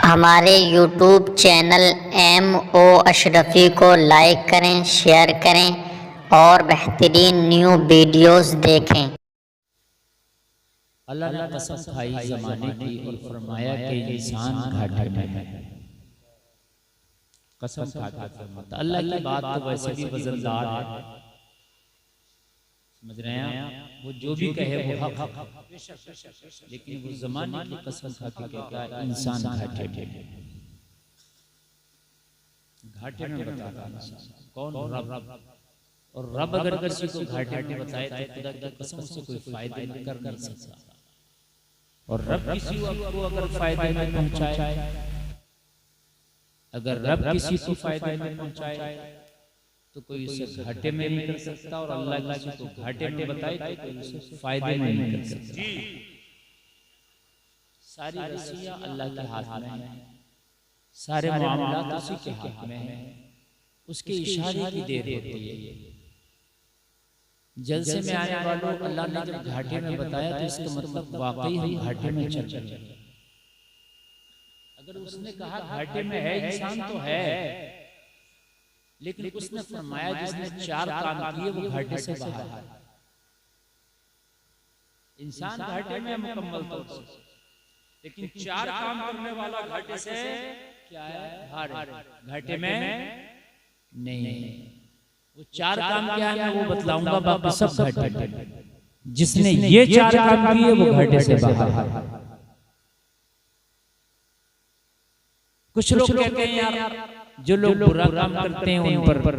हमारे YouTube channel MO Ashrafi को like करें, शेयर करें और बेहतरीन न्यू वीडियोस देखें। अल्लाह ने कसम खाई ज़माने की और फरमाया कि इंसान घाटे में है। कसम खाकर फरमाता, अल्लाह की बात तो वैसे भी वजनदार है, समझ रहे हैं आप? वो जो भी कहे वो हक है, लेकिन वो ज़माने की कसम खाकर कहता है इंसान घाटे में। घाटे में बताता इंसान कौन? रब। और रब अगर किसी को घाटे में बताए तो खुदा की कसम से कोई फायदे में कर नहीं सकता। और रब किसी को अगर फायदे में पहुंचाए, अगर रब किसी को फायदे में पहुंचाए तो कोई उसे घाटे में नहीं कर सकता, और अल्लाह किसी को घाटे में बताए तो कोई उसे फायदे में नहीं कर सकता। सारी रसिया अल्लाह के हाथ में है, सारे मामलात उसी के हाथ में है, उसके इशारे की देर होती है। जलसे में आने वालों अल्लाह ने जब घाटे में बताया तो इसका मतलब वाकई हम घाटे में चल रहे हैं। अगर उसने कहा घाटे में है इंसान तो है, लेकिन उसने फरमाया जिसने 4 काम किए वो घाटे से बाहर है। इंसान घाटे में मुकम्मल तौर से, लेकिन 4 काम करने वाला घाटे से क्या है? बाहर। घाटे में नहीं। वो 4 काम क्या है मैं वो बतलाऊंगा, बाकी सब घाटे में। जिसने ये 4 काम किए वो घाटे से बाहर है। कुछ लोग कहते हैं यार जो लोग बुरा काम करते हैं उन पर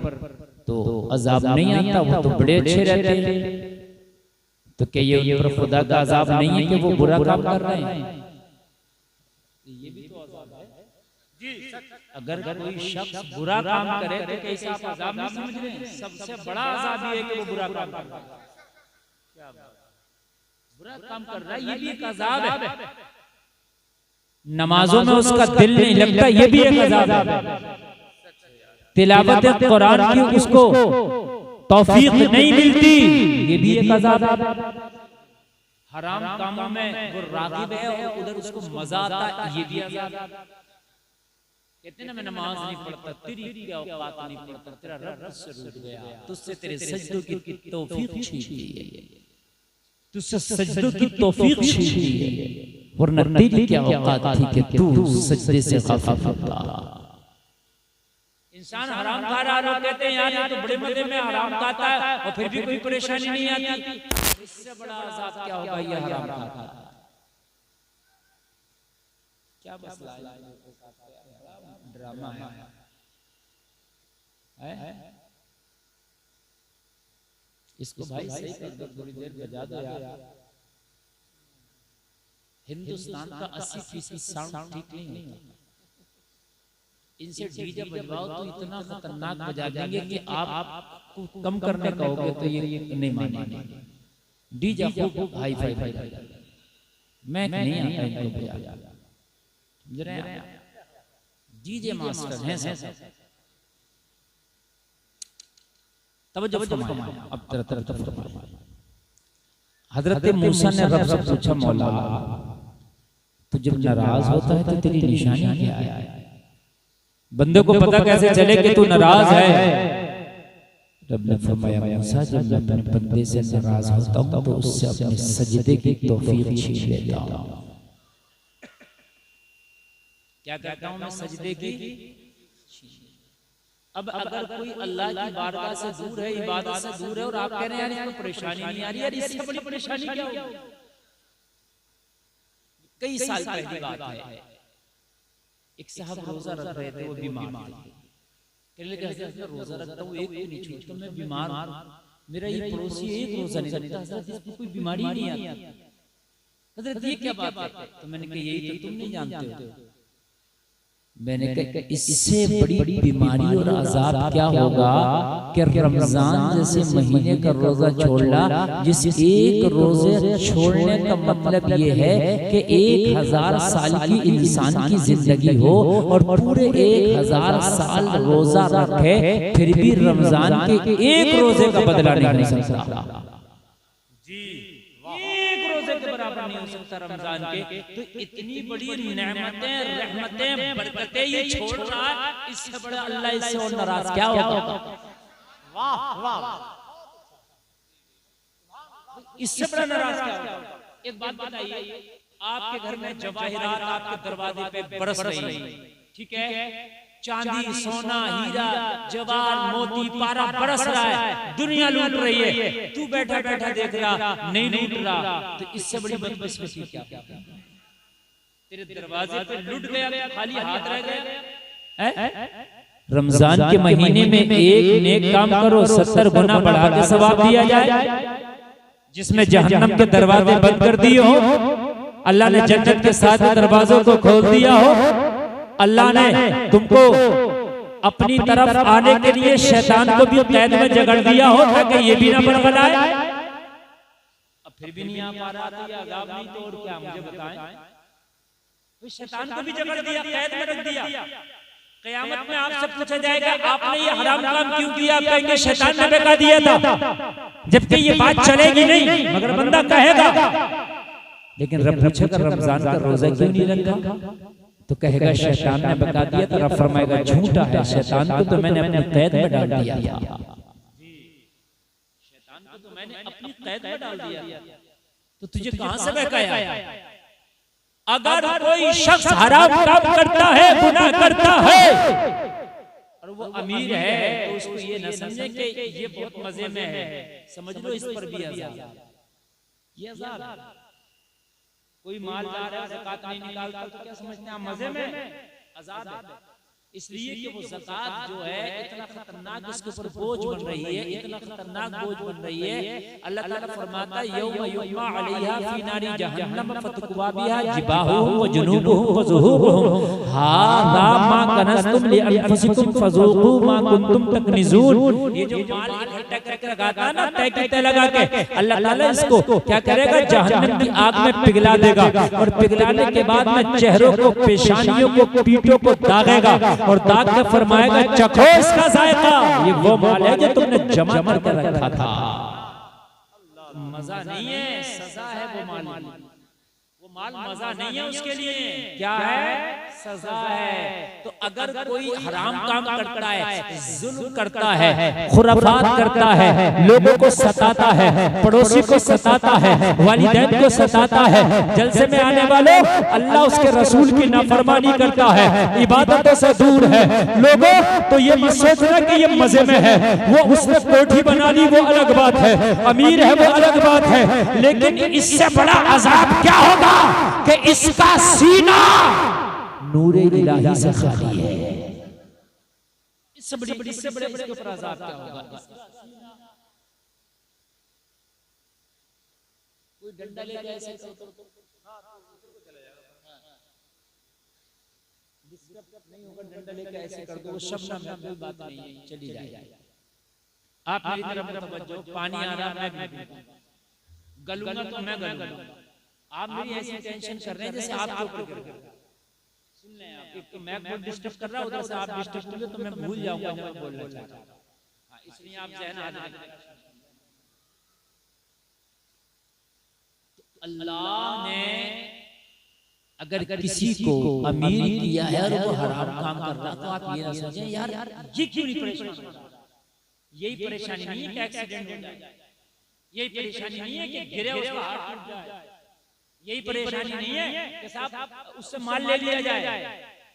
तो अजाब नहीं आता, वो तो बड़े अच्छे रहते हैं। तो क्या ये ऊपर खुदा का अजाब नहीं है कि वो बुरा काम कर रहे हैं? ये भी तो अजाब है जी। अगर कोई शख्स बुरा काम करे तो कैसा आप अजाब नहीं समझ रहे हैं? सबसे बड़ा अजाब ये है कि वो बुरा काम कर रहा है। क्या बुरा काम कर रहा है, ये भी एक अजाब है। नमाजों में उसका दिल नहीं लगता, ये भी एक अजाब है। तिलावत कुरान की उसको तौफीक नहीं मिलती, ये भी एक अजाब है। हराम कामों में वो रागिब है और उधर उसको मजा आता है, ये भी अजाब है। कहते ना मैं नमाज नहीं पढ़ता, तेरी क्या औकात नहीं पढ़ता, तेरा रब तुझसे रूठ गया, तुझसे तेरे सजदों की तौफीक छीन ली है, तुझसे सजदों की तौफीक छीन ली है, वरना तेरी क्या औकात थी कि तू सजदे से गाफिल था। इंसान हराम खा रहा है, कहते हैं यार ये तो बड़े मजे में हराम खाता है और फिर भी कोई परेशानी नहीं आती। इससे बड़ा अजाब क्या होगा ये हराम खाता है? क्या मसला है? ड्रामा है। इसको भाई सही कर दो, थोड़ी देर बजा दो यार। हिंदुस्तान का 80% साउंड ठीक नहीं होता। इनसे डीजे बजवाओ तो इतना खतरनाक बजा देंगे कि आप कम करने कहोगे तो ये नहीं मानेंगे। डीजे खूब हाई फाई मैं नहीं आता इनको बजा, समझ रहे हैं? डीजे मास्टर हैं सब। तवज्जो फरमाया, अब तरफ फरमाया। हजरत मूसा ने रब से पूछा मौला तू जब नाराज होता है तो तेरी निशानी क्या है? बंदे को पता कैसे चले कि तू नाराज है? रब ने फरमाया मूसा जब मैं अपने बंदे से नाराज होता हूं तो उससे अपने सजदे की तौफीक छीन लेता हूं। क्या कहता हूं मैं? सजदे की। अब अगर कोई अल्लाह की बारगाह से दूर है, इबादत से दूर है और आप कह रहे हैं यार इसको परेशानी नहीं आ रही, यार इससे बड़ी परेशानी क्या होगी? कई साल पहले बात है, एक साहब रोजा रख रहे थे, वो बीमार थे। कहने लगे हज़रत मैं रोजा रखता हूँ, एक भी नहीं छूटता, मैं बीमार हूँ, मेरा ये पड़ोसी एक रोजा नहीं रखता, हज़रत इसको कोई बीमारी नहीं आती। हज़रत ये क्या बात है? तो मैंने कहा यही तो तुम नहीं जानते हो। मैंने कहा इससे बड़ी बीमारी और अजाब क्या होगा कि रमजान जैसे महीने का रोजा छोड़ना, जिस एक रोजे छोड़ने का मतलब ये है कि 1000 साल की इंसान की जिंदगी हो और पूरे 1000 साल रोजा रखे फिर भी रमजान के एक रोजे का बदला नहीं हो सकता। जी, एक रोजे के बराबर बराबर नहीं हो सकता रमजान के। तो इतनी बड़ी नेमतें, रहमतें, बरकतें ये छोड़ रहा है, इससे बड़ा अल्लाह इससे और नाराज क्या होगा? वाह वाह, इससे बड़ा नाराज क्या होगा? एक बात बताइए, आपके घर में जवाहिरात आपके दरवाजे पे बरस रही है, ठीक है, चांदी, सोना, हीरा, जवाहर, मोती, पारा बरस रहा है, दुनिया लूट रही है, तू बैठा बैठा देख रहा, नहीं लूट रहा, तो इससे बड़ी बदकिस्मती क्या? तेरे दरवाजे पे लूट गया, खाली हाथ रह गया। रमजान के महीने में एक नेक काम करो, 70 गुना बढ़ा के सवाब दिया जाए। जिसमें जहन्नम के दरवाजे बंद कर दिए हो, अल्लाह ने जन्नत के 7 दरवाजों को खोल दिया हो, अल्लाह ने तुमको अपनी तरफ आने के लिए शैतान को भी कैद में जकड़ दिया हो ताकि ये भी ना बड़बड़ाए। अब फिर भी नहीं आ पा रहा था, अजाब नहीं तो और क्या, मुझे बताएं। तो शैतान को भी जकड़ दिया, कैद में रख दिया। क़यामत में आपसे पूछा जाएगा आपने ये हराम काम क्यों किया? आप कहेंगे शैतान ने बता दिया था, जबकि ये बात चलेगी नहीं, मगर बंदा कहेगा। लेकिन रब पूछेगा रमजान का रोजा क्यों नहीं रखा? तो कहेगा शैतान ने बता दिया। तो रब फरमाएगा झूठा है, शैतान को तो मैंने अपनी कैद में डाल दिया था, शैतान को तो मैंने अपनी कैद में डाल दिया, तो तुझे कहां से बहकाया? अगर कोई शख्स हराम काम करता है, गुनाह करता है और वो अमीर है, तो उसको ये न समझे कि ये बहुत मजे में है, समझ लो इस पर भी अज़ाब। ये अज़ाब, कोई मालदार है ज़कात नहीं निकालता तो क्या समझते हैं मजे में? अज़ाब है। इसलिए कि वो ज़कात जो है इतना खतरनाक उसके ऊपर बोझ बन रही है, इतना खतरनाक बोझ बन रही है। अल्लाह ताला फरमाता है यौम युम्मा अलैहा फी नारी जहन्नम फतक्वा बिहा जिबाहुहुम व जुनूबुहुम व ज़ुहूरुहुम हाज़ा मा कनज़्तुम लिअनफुसिकुम फज़ूक़ू मा कुंतुम तकनिज़ून। ये जो माल इकट्ठा करके लगाता है ना, तय की तय लगा के, अल्लाह ताला इसको क्या करेगा? जहन्नम की आग में पिघला देगा, और पिघलाने के बाद में चेहरों को, पेशानियों को, पीठों को दागेगा और दाग के फरमाएगा चखो इसका जायका, ये वो माल है जो तुमने जमा करके रखा था। मजा नहीं है, सजा है वो माल, वो माल मजा नहीं है उसके लिए, क्या है? सजा है। तो अगर कोई हराम काम करता है, जुल्म करता है, खुराफात करता है, लोगों को सताता है, पड़ोसी को सताता है, वालिदैन को सताता है, जलसे में आने वालों अल्लाह उसके रसूल की नाफरमानी करता है, इबादतों से दूर है, लोगों तो ये मत सोचना कि ये मजे में है, वो उसने कोठी बना ली वो अलग बात है, अमीर है वो अलग बात है, लेकिन इससे बड़ा अजाब क्या होगा कि इसका सीना नूरे इलाही से खाली है। इससे बड़े इसके ऊपर अज़ाब क्या होगा? कोई डंडा लेके ऐसे नहीं होगा, डंडा लेके ऐसे कर दो, शबनम में कोई बात नहीं है, चली जाए। आप मेरी तरफ तवज्जो, पानी आ रहा है, मैं गलूंगा तो मैं गलूंगा, आप मेरी ऐसी टेंशन कर रहे हैं जैसे आप जो कर रहे हैं। सुन लें आप, एक तो मैं खुद डिस्टर्ब कर रहा हूं, उधर से आप डिस्टर्ब करोगे तो मैं भूल जाऊंगा जब मैं बोलना चाहता हूं। हां, इसलिए आप ज़हन हाजिर रखें। अल्लाह ने अगर किसी को अमीर किया है और वो हराम काम कर रहा, तो आप ये ना सोचें यार ये क्यों नहीं परेशान हो रहा। यही परेशानी नहीं है कि एक्सीडेंट हो जाए, यही परेशानी नहीं है कि गिरे उसका हाथ टूट जाए, यही परेशानी नहीं है कि साहब उससे माल ले लिया जाए।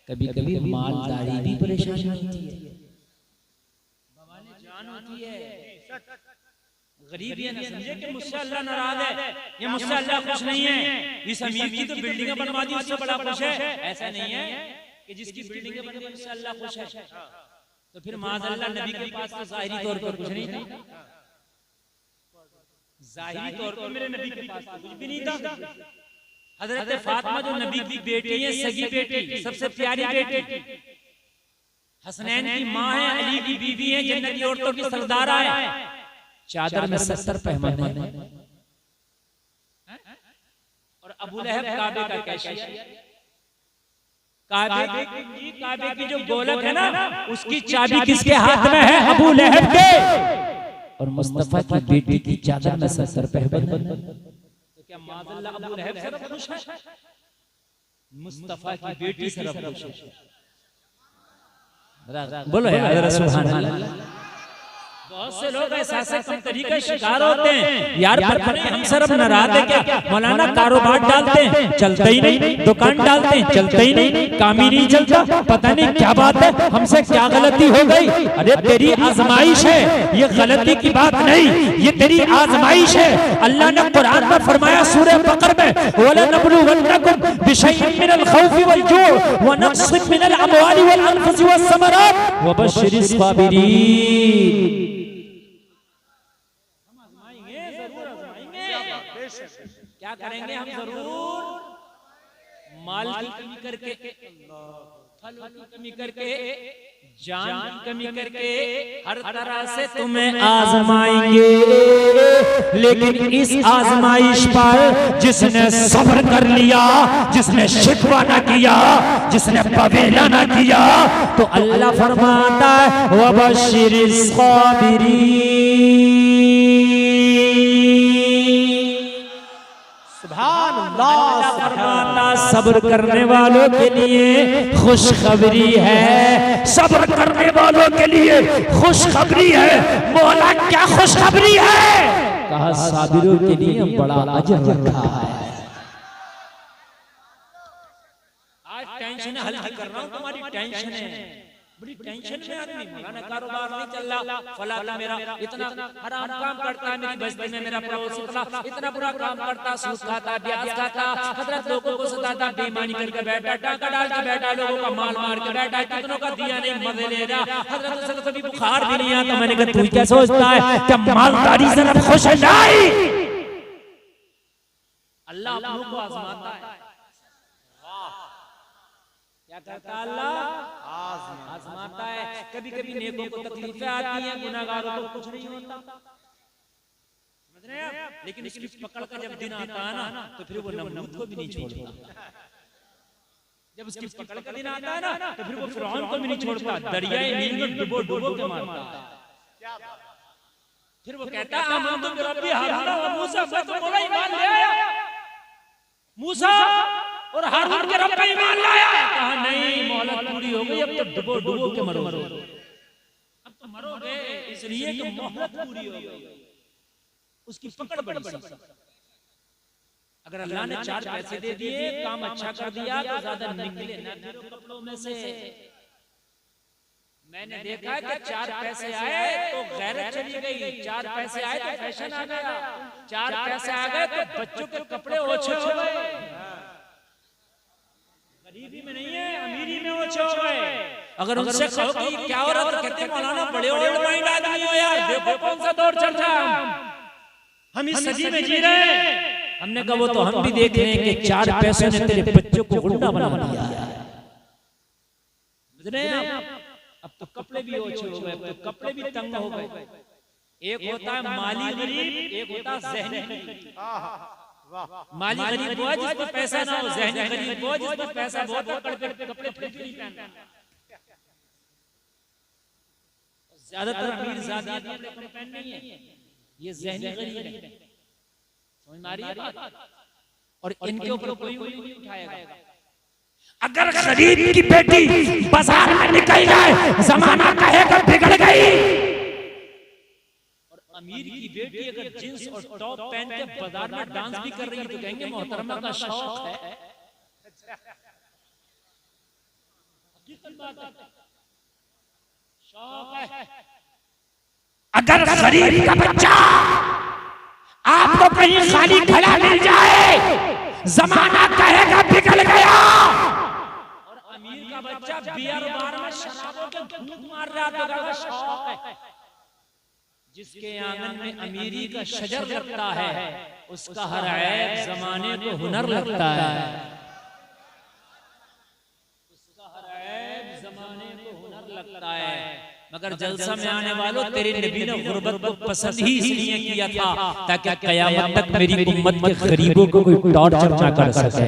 कभी कभी मालदारी भी परेशानी होती है, बवाले जान होती है। गरीब ये ना समझे कि मुझसे अल्लाह नाराज है, ये मुझसे अल्लाह खुश नहीं है, इस अमीर की तो बिल्डिंगें बनवा दी उससे बड़ा खुश है। ऐसा नहीं है कि जिसकी बिल्डिंगें बन गई उससे अल्लाह खुश है। तो फिर माज़अल्लाह नबी के पास तो ज़ाहिरी तौर पर कुछ नहीं था, ज़ाहिरी तौर पर मेरे नबी के पास तो कुछ भी नहीं था। हजरत फातिमा जो नबी की बेटी है, सगी बेटी, सबसे प्यारी बेटी, हसनैन की माँ है, अली की बीवी है, जन्नती औरतों की सरदारा है, चादर में 70 पैमाने और अबू लहब काबे का कैशियर। काबे की जो गोलक है ना, उसकी चाबी किसके हाथ में है? अबू लहब के। और मुस्तफा की बेटी की चादर में 70 पैमाने। क्या माज़अल्लाह अबू लहब से रब खुश है? मुस्तफा की बेटी से रब खुश है। बोलो यार सुभान अल्लाह। बहुत से लोग ऐसा कम तरीके शिकार होते हैं यार, पर हम शर्म नाराज है क्या? मौलाना कारोबार डालते हैं चलता ही नहीं, दुकान डालते हैं चलता ही नहीं, काम ही नहीं चलता, पता नहीं क्या बात है, हमसे क्या गलती हो गई? अरे तेरी आजमाइश है, ये गलती की बात नहीं, ये तेरी आजमाइश है। अल्लाह ने कुरान में फरमाया सूरह बकर में, वलनब्लुवन्नकुम बिशैइन मिनल खौफि वल जूअ व नक्सिन मिनल अमवालि वल अनफुसि वस समरात व बश्शिरिस साबिरीन। क्या करेंगे हम? जरूर माल की कमी करके, फलों की कमी करके, जान की कमी करके हर तरह से तुम्हें आजमाएंगे। लेकिन इस आजमाइश पर जिसने सब्र कर लिया, जिसने शिकवा न किया, जिसने बवेला न किया, तो अल्लाह फरमाता है वबश्शिरिस साबिरीन। सब्र करने वालों के लिए खुशखबरी है, सब्र करने वालों के लिए खुशखबरी है। मौला क्या खुशखबरी है? कहा साबिरों के लिए बड़ा अजर रखा है। आज टेंशन हल्की कर रहा हूं, तुम्हारी टेंशन है, बड़ी टेंशन में आदमी, मौलाना कारोबार नहीं चल रहा, फलाना मेरा इतना हराम काम करता है, मेरी बस्ती में मेरा पड़ोसी फला इतना बुरा काम करता, सूद खाता, ब्याज खाता, हजरत लोगों को सताता, बेईमानी करके बैठा, टाका डाल के बैठा, लोगों का माल मार के बैठा, कितनों का दिया नहीं, मजे ले रहा, हजरत से कभी बुखार भी नहीं आता। मैंने कहा तू क्या सोचता है कि मालदारी से रब खुश है? नहीं, अल्लाह अपनों को आजमाता है। क्या करता अल्लाह? आजमाता है। कभी कभी नेकों को तकलीफें आती हैं, गुनाहगारों को कुछ नहीं होता, समझ रहे हैं आप? लेकिन इसकी पकड़ का जब दिन आता है ना, तो फिर वो नमरूद को भी नहीं छोड़ता। जब उसकी पकड़ का दिन आता है ना, तो फिर वो फिरौन को भी नहीं छोड़ता, दरियाए नील में डुबो डुबो के मारता। फिर वो कहता है आमन्तु बिरब्बी हारून व मूसा, मैं तो बोला ईमान ले आया, मूसा और हारून के रब पे ईमान लाया। कहा नहीं, मोहलत पूरी हो गई, अब तो डुबो डुबो के मरोगे, अब तो मरोगे, इसलिए कि मोहलत पूरी हो गई। उसकी पकड़ बड़ी सी। अगर अल्लाह ने 4 पैसे दे दिए, काम अच्छा कर दिया, तो ज्यादा निकले ना कपड़ों में से। मैंने देखा है कि 4 पैसे आए तो गैरत चली गई, 4 पैसे आए तो फैशन आ गया, 4 पैसे आ गए तो बच्चों के कपड़े ओछे हो गए। गरीबी में नहीं है, अमीरी में ओछे हो गए। अगर उनसे कहो कि क्या हो रहा, तो कहते मौलाना बड़े ओल्ड माइंड आदमी हो यार, देखो कौन सा दौर चल रहा है, हम इस सदी में जी रहे हैं। हमने कहा वो तो हम भी देख रहे हैं कि 4 पैसों ने तेरे बच्चों को गुंडा बना दिया है, समझ रहे हैं आप? अब तो कपड़े भी ओछे हो गए, अब तो कपड़े भी तंग हो गए। एक होता है माली गरीब, एक होता है ज़हनी गरीब। माली गरीब वो है जिसमें पैसा ना हो, ज़हनी गरीब वो जिसमें पैसा बहुत है, कपड़े फिर भी नहीं पहनता। ज्यादातर अमीर ज़ादी कपड़े पहनने ही है, ये ज़हनी गरीब है, समझ में आ रही है बात? और इनके ऊपर कोई नहीं उठाएगा। अगर गरीब की बेटी बाजार में निकल जाए, जमाना कहेगा बिगड़ गई, और अमीर की बेटी अगर जींस और टॉप पहन के बाजार में डांस भी कर रही है तो कहेंगे मोहतरमा का शौक है। हकीकत बात है, शौक है। अगर गरीब का बच्चा आपको कहीं खाली खड़ा मिल जाए, जमाना कहेगा बिगड़ गया, और अमीर का बच्चा बियर बार में शराबों के घूंट मार रहा तो कहेगा शौक है। जिसके आंगन में अमीरी का शजर लगता है, उसका हर ऐब जमाने को हुनर लगता है, उसका हर ऐब जमाने को हुनर लगता है। मगर जलसा में आने वालों, तेरे नबी ने गुर्बत को पसंद ही इसलिए किया था ताकि कयामत तक मेरी उम्मत के गरीबों को कोई टॉर्चर ना कर सके,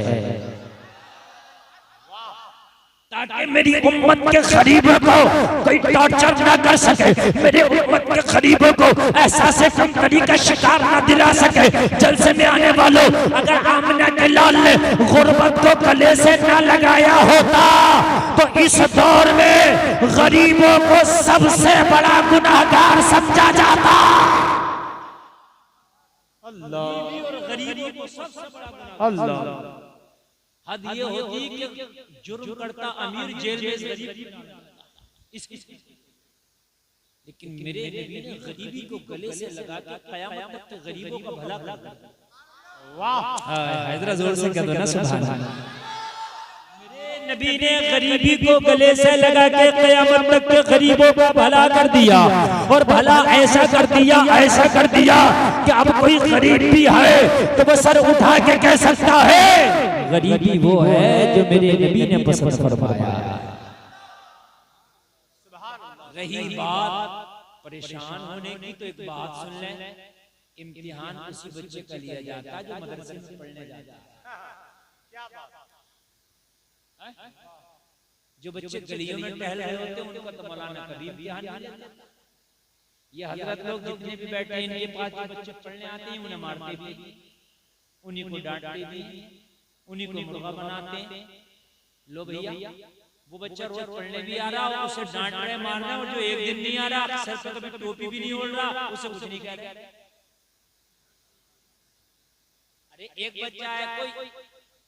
ताकि ताकि मेरी उम्मत के गरीबों को कोई टॉर्चर ना कर सके, मेरे उम्मत के गरीबों को एहसास कमतरी का शिकार ना दिला सके। जलसे में आने वालों, अगर आमिना के लाल ने गुर्बत को गले से ना लगाया होता तो इस दौर में गरीबों को सबसे बड़ा गुनाहगार समझा जाता। गरीबी और गरीबों को सबसे बड़ा गुनाहगार। हद ये होती कि जुर्म करता अमीर जेल में लेकिन मेरे नबी ने गरीबी को गले से लगा के क़यामत तक गरीबों का भला कर दिया। वाह, हजरत जोर से कह दो ना सुभान अल्लाह। मेरे नबी ने गरीबी को गले से लगा के क़यामत तक के गरीबों का भला कर दिया। और भला ऐसा कर दिया, ऐसा कर दिया कि अब कोई गरीब भी है तो वो सर उठा के कह सकता है गरीबी वो है जो मेरे नबी ने पसंद फरमाया। रही बात परेशान होने की, तो एक बात सुन लें, इम्तिहान उसी बच्चे का लिया जाता है जो मदरसे में पढ़ने जाता है। जो बच्चे गलियों में टहल रहे होते हैं उनका तो मौलाना कभी इम्तिहान नहीं लेता। ये हजरत लोग जितने भी बैठे हैं इनके पास जो बच्चे पढ़ने आते हैं उन्हें मारते भी, उन्हीं को डांटते भी, उन्हीं को मुर्गा बनाते हैं। लो भैया, वो बच्चा रोज पढ़ने भी आ रहा, उसे डांट रहे, मार रहे, और जो एक दिन नहीं आ रहा, सर पे कभी टोपी भी नहीं ओढ़ रहा, उसे कुछ नहीं कह रहे। अरे एक बच्चा है,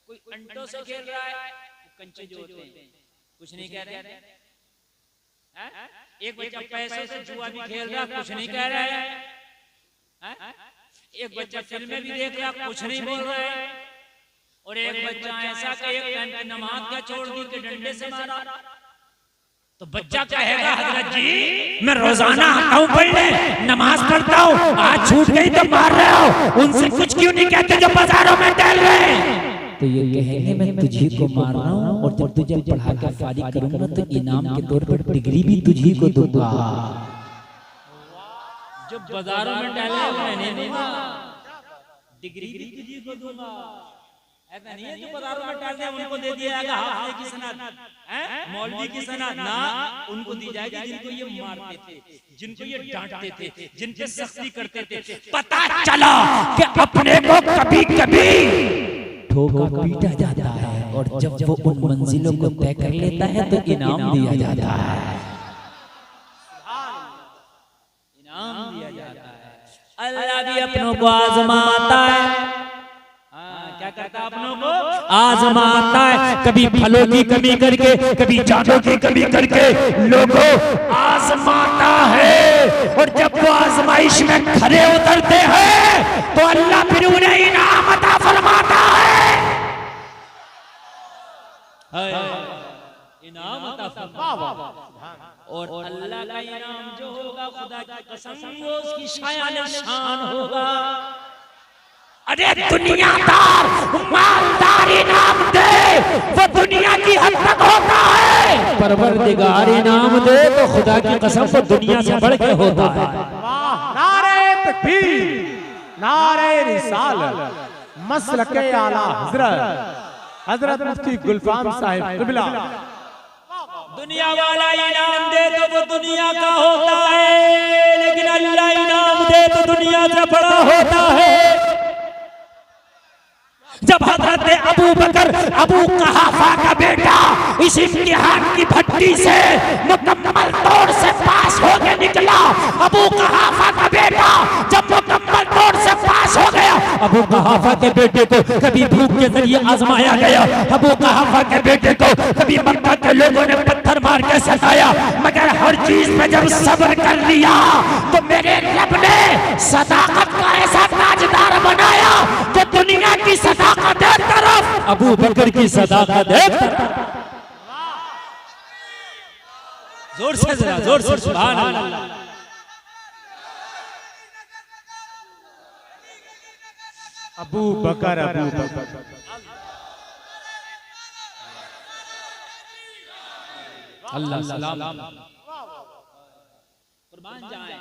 कोई अंटों से खेल रहा है, कंचे जो होते हैं, कुछ नहीं कह रहे। एक बच्चा पैसे से जुआ भी खेल रहा, कुछ नहीं कह रहा है। एक बच्चा फिल्में भी देख रहा, कुछ नहीं बोल रहा है। और एक बच्चा ऐसा कि एक घंटे नमाज क्या छोड़ दी कि डंडे से मारा, तो बच्चा कहेगा हजरत जी मैं रोजाना आता हूँ पढ़ने, नमाज पढ़ता हूँ, आज छूट गई तो मार रहे हो, उनसे कुछ क्यों नहीं कहते जो बाजारों में टहल रहे हैं। तो ये कहेंगे मैं तुझे को मार रहा हूँ, और जब तुझे पढ़ा के फारिग करूंगा तो इनाम के तौर पर डिग्री भी तुझे को दूंगा। जो बाजारों में टहले उन्हें नहीं दूंगा, डिग्री भी तुझे को दूंगा। ऐसा नहीं है जो बाजारों में टहलते हैं उनको दे दिया जाएगा हाफिज की सनद, मौलवी की सनद, ना उनको दी जाएगी जिनको ये मारते थे, जिनको ये डांटते थे, जिन पे सख्ती करते थे। पता चला कि अपने को कभी कभी ठोका पीटा जाता है, और जब वो उन मंजिलों को तय कर लेता है तो इनाम दिया जाता है। इनाम दिया जाता है। अल्लाह भी अपनों को आजमाता है। क्या करता है? अपनों को आजमाता है, कभी फलों की कमी करके, कभी जानों की कमी करके लोगों आजमाता है। और जब वो आजमाइश में खरे उतरते हैं तो अल्लाह फिर उन्हें इनाम अता फरमाता है। इनाम अता फरमाता। और अल्लाह का इनाम जो होगा, खुदा की कसम, वो उसकी शान शान होगा। अरे दुनियादार मालदार इनाम दे, वो दुनिया की हद तक होता है। परवरदिगार इनाम दे तो खुदा की कसम वो दुनिया से बढ़ के होता है। नारे तकबीर, नारे रिसालत, मसलके आला हजरत मुफ्ती गुलफाम साहिब क़िबला। दुनिया वाला इनाम दे तो वो दुनिया का होता है, लेकिन अल्लाह इनाम दे तो दुनिया से बड़ा होता है। जब हजरत अबू बकर अबू कहाफा का बेटा इस इम्तिहान की भट्टी से मुकम्मल तौर से पास हो के निकला, अबू कहाफा का बेटा जब मुकम्मल तौर से पास हो गया, अबू कहाफा के बेटे को कभी भूख के जरिए आजमाया गया, अबू कहाफा के बेटे को कभी मक्का के लोगों ने पत्थर मार के सताया, मगर हर चीज पे जब सब्र कर लिया तो मेरे रब ने सदाकत का ऐसा ताजदार बनाया कि दुनिया की सदाकत एक तरफ, अबू बकर की सदाकत एक जोर से जरा जोर से सुभान अल्लाह। अबू बकर अल्लाह सलाम कुर्बान जाए।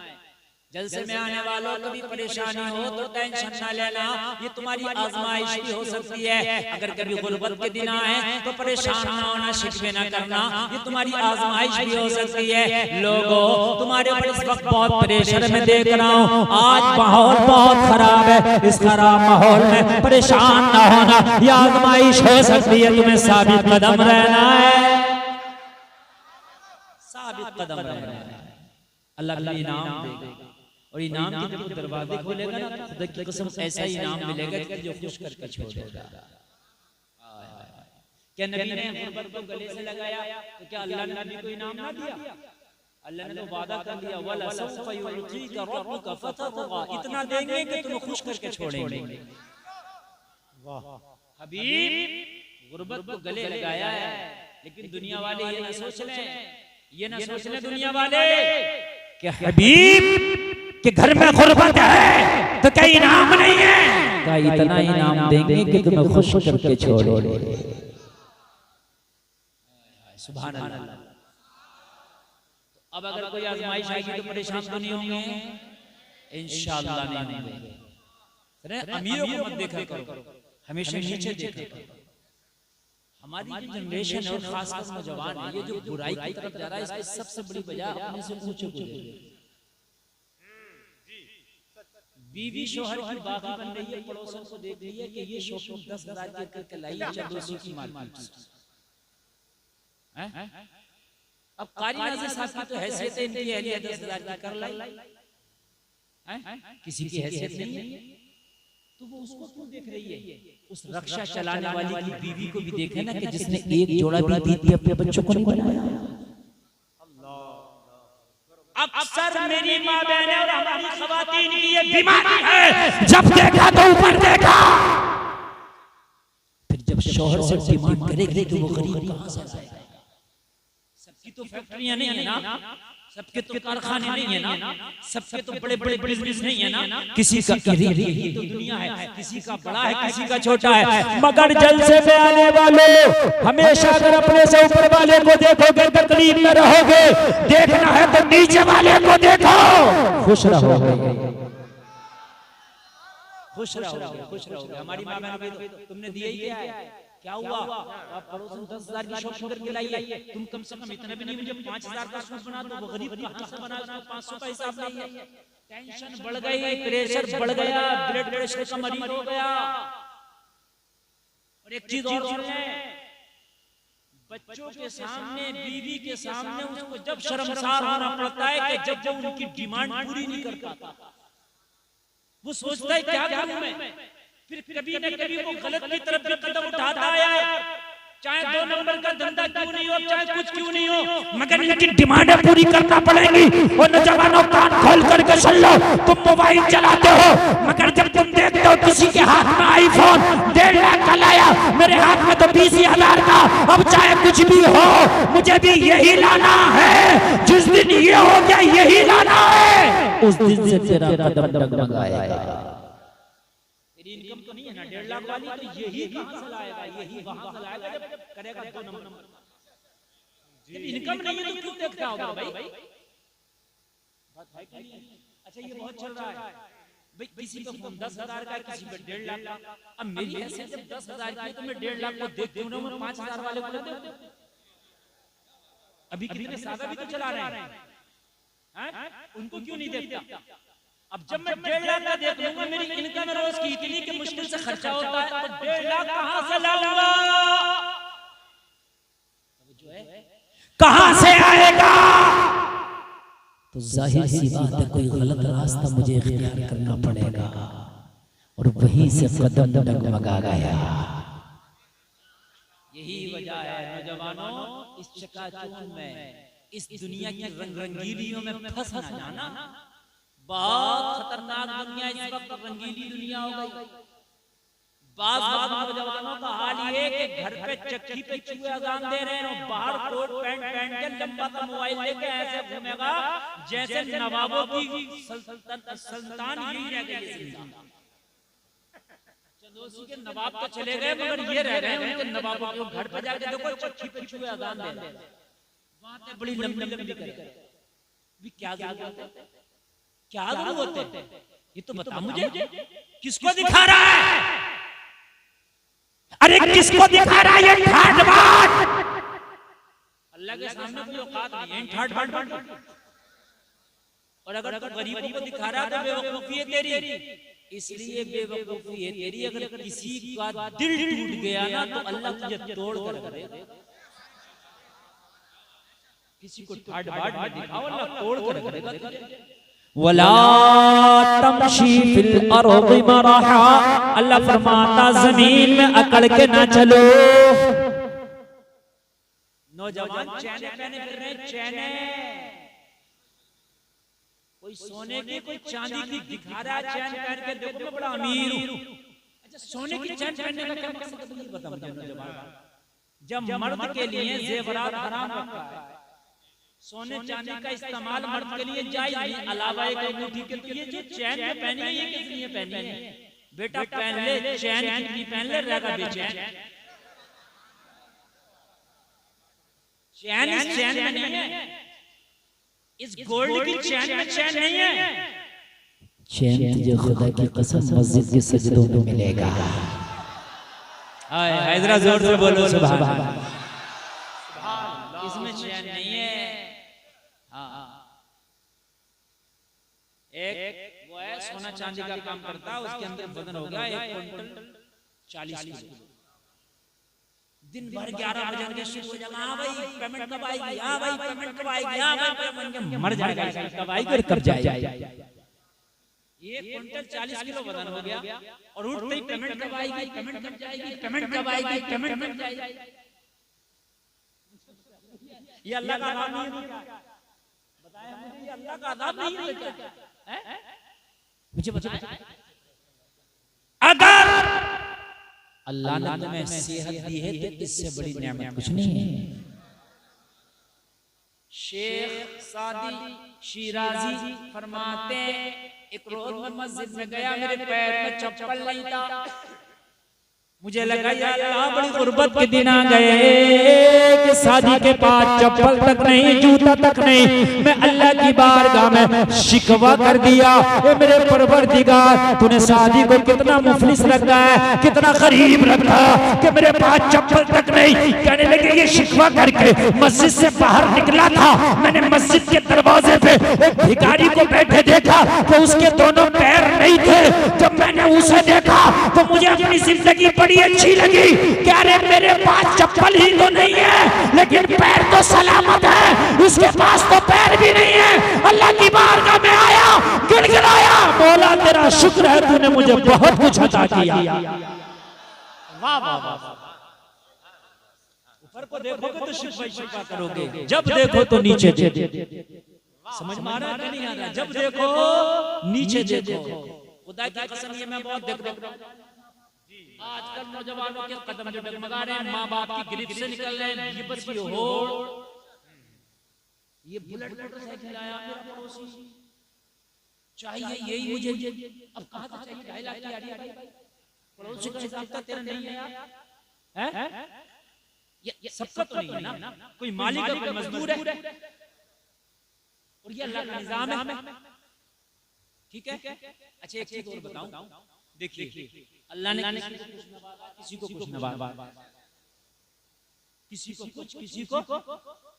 जलसे में आने वालों को भी परेशानी हो तो टेंशन ना लेना, ये तुम्हारी आजमाइश भी हो सकती है। अगर कभी गुर्बत के दिन आए तो परेशान ना होना, शिकवे ना करना, ये तुम्हारी आजमाइश भी हो सकती है। लोगों, तुम्हारे ऊपर इस वक्त बहुत प्रेशर में देख रहा हूँ, आज माहौल बहुत खराब है, इस खराब माहौल में परेशान ना होना, ये आजमाइश हो सकती है। तुम्हें साबित कदम रहना है, साबित कदम रहना है। अल्लाह इनाम देगा, और इनाम के जब दरवाजे खोलेगा ना, खुदा की कसम ऐसा ही इनाम मिलेगा कि जो खुश करके छोड़ेगा। क्या नबी ने गुर्बत को गले से लगाया तो क्या अल्लाह ने नबी को इनाम ना दिया? अल्लाह ने तो वादा कर दिया, वला सौफ युतीका रब्बुका फतरदा, इतना देंगे कि तुम्हें खुश करके छोड़ेंगे। वाह हबीब, गुर्बत को गले लगाया है, लेकिन दुनिया वाले ये ना सोच लें दुनिया वाले कि हबीब कि घर में गुर्बत है तो क्या इनाम नहीं है? क्या इतना इनाम देंगे कि तुम्हें खुश करके छोड़े। सुभान अल्लाह। अब अगर कोई आजमाइश आएगी तो परेशान तो नहीं होंगे? इंशाअल्लाह नहीं होंगे। अमीरों को मत देखा करो, हमेशा नीचे देखा करो। हमारी जो जनरेशन है और खासकर नौजवान है, ये जो बुराई की तरफ जा रहा है, इसकी सबसे बड़ी वजह अपने से ऊंचे को देखना। बीवी शोहर की बाकी बन रही है, पड़ोसन को देख रही है कि ये शॉपिंग 10,000 की करके लाई है, 200 की मार्केट से। अब कारी नाज़िर साहब की तो हैसियत है, इनकी अहलिया 10,000 की कर लाई, किसी की हैसियत नहीं है, तो वो उसको क्यों देख रही है? उस रक्षा चलाने वाली की बीवी को भी देखे ना, कि जिसने एक जोड़ा भी दीदी अपने बच्चों को नहीं बनाया। अक्सर मेरी माँ बहनें और हमारी ख़वातीन की ये बीमारी है, जब देखा तो ऊपर देखा, फिर जब शौहर से डिमांड करेगी तो वो गरीब कहाँ से आएगा? सबकी तो फैक्ट्रियां नहीं है ना, सबके तो कारखाने नहीं है ना, सबके तो बड़े बड़े बिजनेस नहीं है ना, किसी का ये तो दुनिया है, किसी का बड़ा है, किसी का छोटा है। मगर जलसे में आने वालों, हमेशा अगर अपने से ऊपर वाले को देखोगे तकलीफ में रहोगे, देखना है तो नीचे वाले को देखो, खुश रहोगे, खुश रहोगे, खुश रहोगे। हमारी माँ बहन तुमने दिया ही क्या है? क्या हुआ? आप पड़ोसन 10,000 की शॉपिंग करके लाई है, तुम कम से कम इतना भी नहीं, मुझे 5,000 का शॉप बना दो। वो गरीब कहाँ से बना, उसको 500 का हिसाब नहीं है। टेंशन बढ़ गई, प्रेशर बढ़ गया, ब्लड प्रेशर का मरीज हो गया। और एक चीज और सुन लें, बच्चों के सामने, बीवी के सामने उसको जब शर्मसार होना पड़ता है कि जब जब उनकी डिमांड पूरी नहीं कर पाता, वो सोचता है क्या करूं मैं? फिर कभी न कभी वो गलत की तरफ भी कदम उठाता है यार, चाहे 2 नंबर का धंधा क्यों नहीं हो, चाहे कुछ क्यों नहीं हो, मगर इनकी डिमांडें पूरी करना पड़ेगी। और नौजवानों कान खोल करके सुन लो, तुम मोबाइल चलाते हो, मगर जब तुम देखते हो किसी के हाथ में आईफोन 1.5 लाख का लाया, मेरे हाथ में तो 20,000 का, अब चाहे कुछ भी हो मुझे भी यही लाना है। जिस दिन ये हो गया यही लाना है, उस दिन से तेरा कदम डगमगाएगा। इनकम तो नहीं है ना 1.5 लाख वाली, तो यही कहां से लाएगा? यही वहां से लाएगा जब करेगा 2 नंबर। जब इनकम नहीं है तो क्यों देखता होगा भाई? बात है कि नहीं? अच्छा ये बहुत चल रहा है भाई, किसी का फोन 10,000 का, किसी पे 1.5 लाख का। अब मेरी हैसियत जब 10,000 की तो मैं 1.5 लाख को देखती हूं ना, मैं 5,000 वाले को ना देखूं। अभी कितने सादा भी तो चला रहे हैं, उनको क्यों नहीं देखता? अब जब मैं 1.5 लाख का देख लूंगा, मेरी इनकम रोज की इतनी कि मुश्किल से खर्चा होता है, तो 1.5 लाख कहां से लाऊंगा? जो है कहां से आएगा? तो जाहिर सी बात है, कोई गलत रास्ता मुझे इख्तियार करना पड़ेगा, और वहीं से कदम डगमगा गया। यही वजह है नौजवानों, इस चकाचौंध में, इस दुनिया की रंग रंगीलियों में फंस ना जाना। बहुत खतरनाक दुनिया इस वक्त, रंगीली दुनिया हो गई। बाज़ नौजवानों का हाल ये कि घर पे चक्की पे चूहे अजान दे रहे हैं, बाहर कोट पैंट पहन के लंबा सा मोबाइल लेके ऐसे घूमेगा जैसे नवाबों की सल्तान यही रह गई है। चंदोसी के नवाब तो चले गए, मगर ये रह गए उनके नवाबों के घर पे जाके देखो चक्की पे चूहे अजान दे रहे हैं, वहां पे बड़ी लंबी लंबी करके भी क्या जरूरत है? क्या गुरु होते हैं? ये तो बता मुझे, किसको दिखा रहा है? अरे किसको दिखा रहा है ये ठाट बाट? अल्लाह के सामने कोई औकात नहीं है ठाट बाट। और अगर तू गरीबों को दिखा रहा है तो बेवकूफी है तेरी, इसलिए बेवकूफी है तेरी। अगर किसी का दिल टूट गया ना तो अल्लाह तुझे तोड़ कर करेगा। किसी को ठाट बाट मत दिखाओ, अल्लाह तोड़ कर करेगा तुझे। वला तमशी फिल अर्दि मरहा, अल्लाह फरमाता जमीन में अकड़ के ना चलो। नौजवान चैने पहने फिर रहे, चैने कोई सोने की कोई चांदी की दिखा रहा है चैन पहन के, देखो मैं बड़ा अमीर हूं। अच्छा सोने की चैन पहनने का क्या मकसद है ये बता मुझे नौजवान। जब मर्द के लिए जेवरात हराम रखा है, सोने चांदी का इस्तेमाल मर्द के लिए जायज नहीं, अलावा एक अंगूठी के। तो ये जो चैन में पहनी है ये किस लिए पहनी है? बेटा पहन ले, चैन कितनी पहन ले, रहेगा बेचैन। चैन इस चैन में नहीं है, इस गोल्ड की चैन में चैन नहीं है। चैन तुझे खुदा की कसम मस्जिद के सजदों में मिलेगा। हाय जरा जोर से बोलो सुभान अल्लाह। इसमें चैन नहीं है। हाँ एक वो है सोना चांदी का काम करता है, उसके अंदर वजन हो गया 1 क्विंटल 40 किलो। दिन भर 11 बजे शुरू हो जाएगा, हाँ भाई पेमेंट कब आएगी, हाँ भाई पेमेंट कब आएगी, हाँ भाई पेमेंट मर जाएगा, कब आएगी और कब जाएगा। 1 क्विंटल 40 किलो वजन हो गया और उठते ही पेमेंट कब आएगी, पेमेंट कब जाएगी, पेमेंट कब आएगी, पेमेंट कब जाएगी। ये अल्लाह का अज़ाब नहीं है क्या? बताया मुझे, ये अल्लाह का अज़ाब नहीं है क्या? मुझे बताया। अगर अल्लाह ने तुम्हें सेहत दी है तो इससे बड़ी नेमत कुछ नहीं है। शेख सादी शिराजी फरमाते, एक रोज मैं मस्जिद में गया, मेरे पैर में चप्पल नहीं था। मुझे लगा या अल्लाह बड़ी गुर्बत के दिन आ गए कि शादी के बाद चप्पल तक नहीं, जूता तक नहीं। मैं अल्लाह की बारगाह में शिकवा कर दिया, ए मेरे परवरदिगार तूने शादी को कितना मुफलिस रखा है, कितना गरीब रखा कि मेरे पास चप्पल तक नहीं। कहने लगे ये शिकवा करके मस्जिद से बाहर निकला था, मैंने मस्जिद के दरवाजे पे एक भिखारी को बैठे देखा तो उसके दोनों पैर नहीं थे। जब मैंने उसे देखा तो मुझे अपनी जिंदगी बड़ी अच्छी लगी। क्या रे मेरे पास चप्पल ही तो नहीं है लेकिन पैर तो सलामत है, उसके पास तो पैर भी नहीं है। अल्लाह की बारगाह में आया, गिड़गिड़ाया, मौला तेरा शुक्र है तूने मुझे बहुत कुछ अता किया। वाह वाह वाह। ऊपर को देखोगे तो शिकवा करोगे, जब देखो तो नीचे समझ में आ रहा है नहीं आ रहा? जब देखो नीचे देखो। खुदा की कसम ये मैं बहुत देख रहा हूं आजकल नौजवानों के कदम जो डगमगा रहे हैं, माँ बाप की गिरफ्त से निकल रहे हैं। ये बस ये होड़, ये बुलेट मोटरसाइकिल आया मेरा पड़ोसी, चाहिए यही मुझे। अब कहाँ तक चाहिए? 2.5 लाख की गाड़ी पड़ोसी का हिसाब था तेरा नहीं है? ये सबका तो नहीं है ना, कोई मालिक है कोई मजदूर है, और ये अल्लाह का निजाम है। ठीक है। अच्छा एक चीज और बताऊं, देखिए अल्लाह ने किसी को कुछ नवाजा, किसी को कुछ, किसी को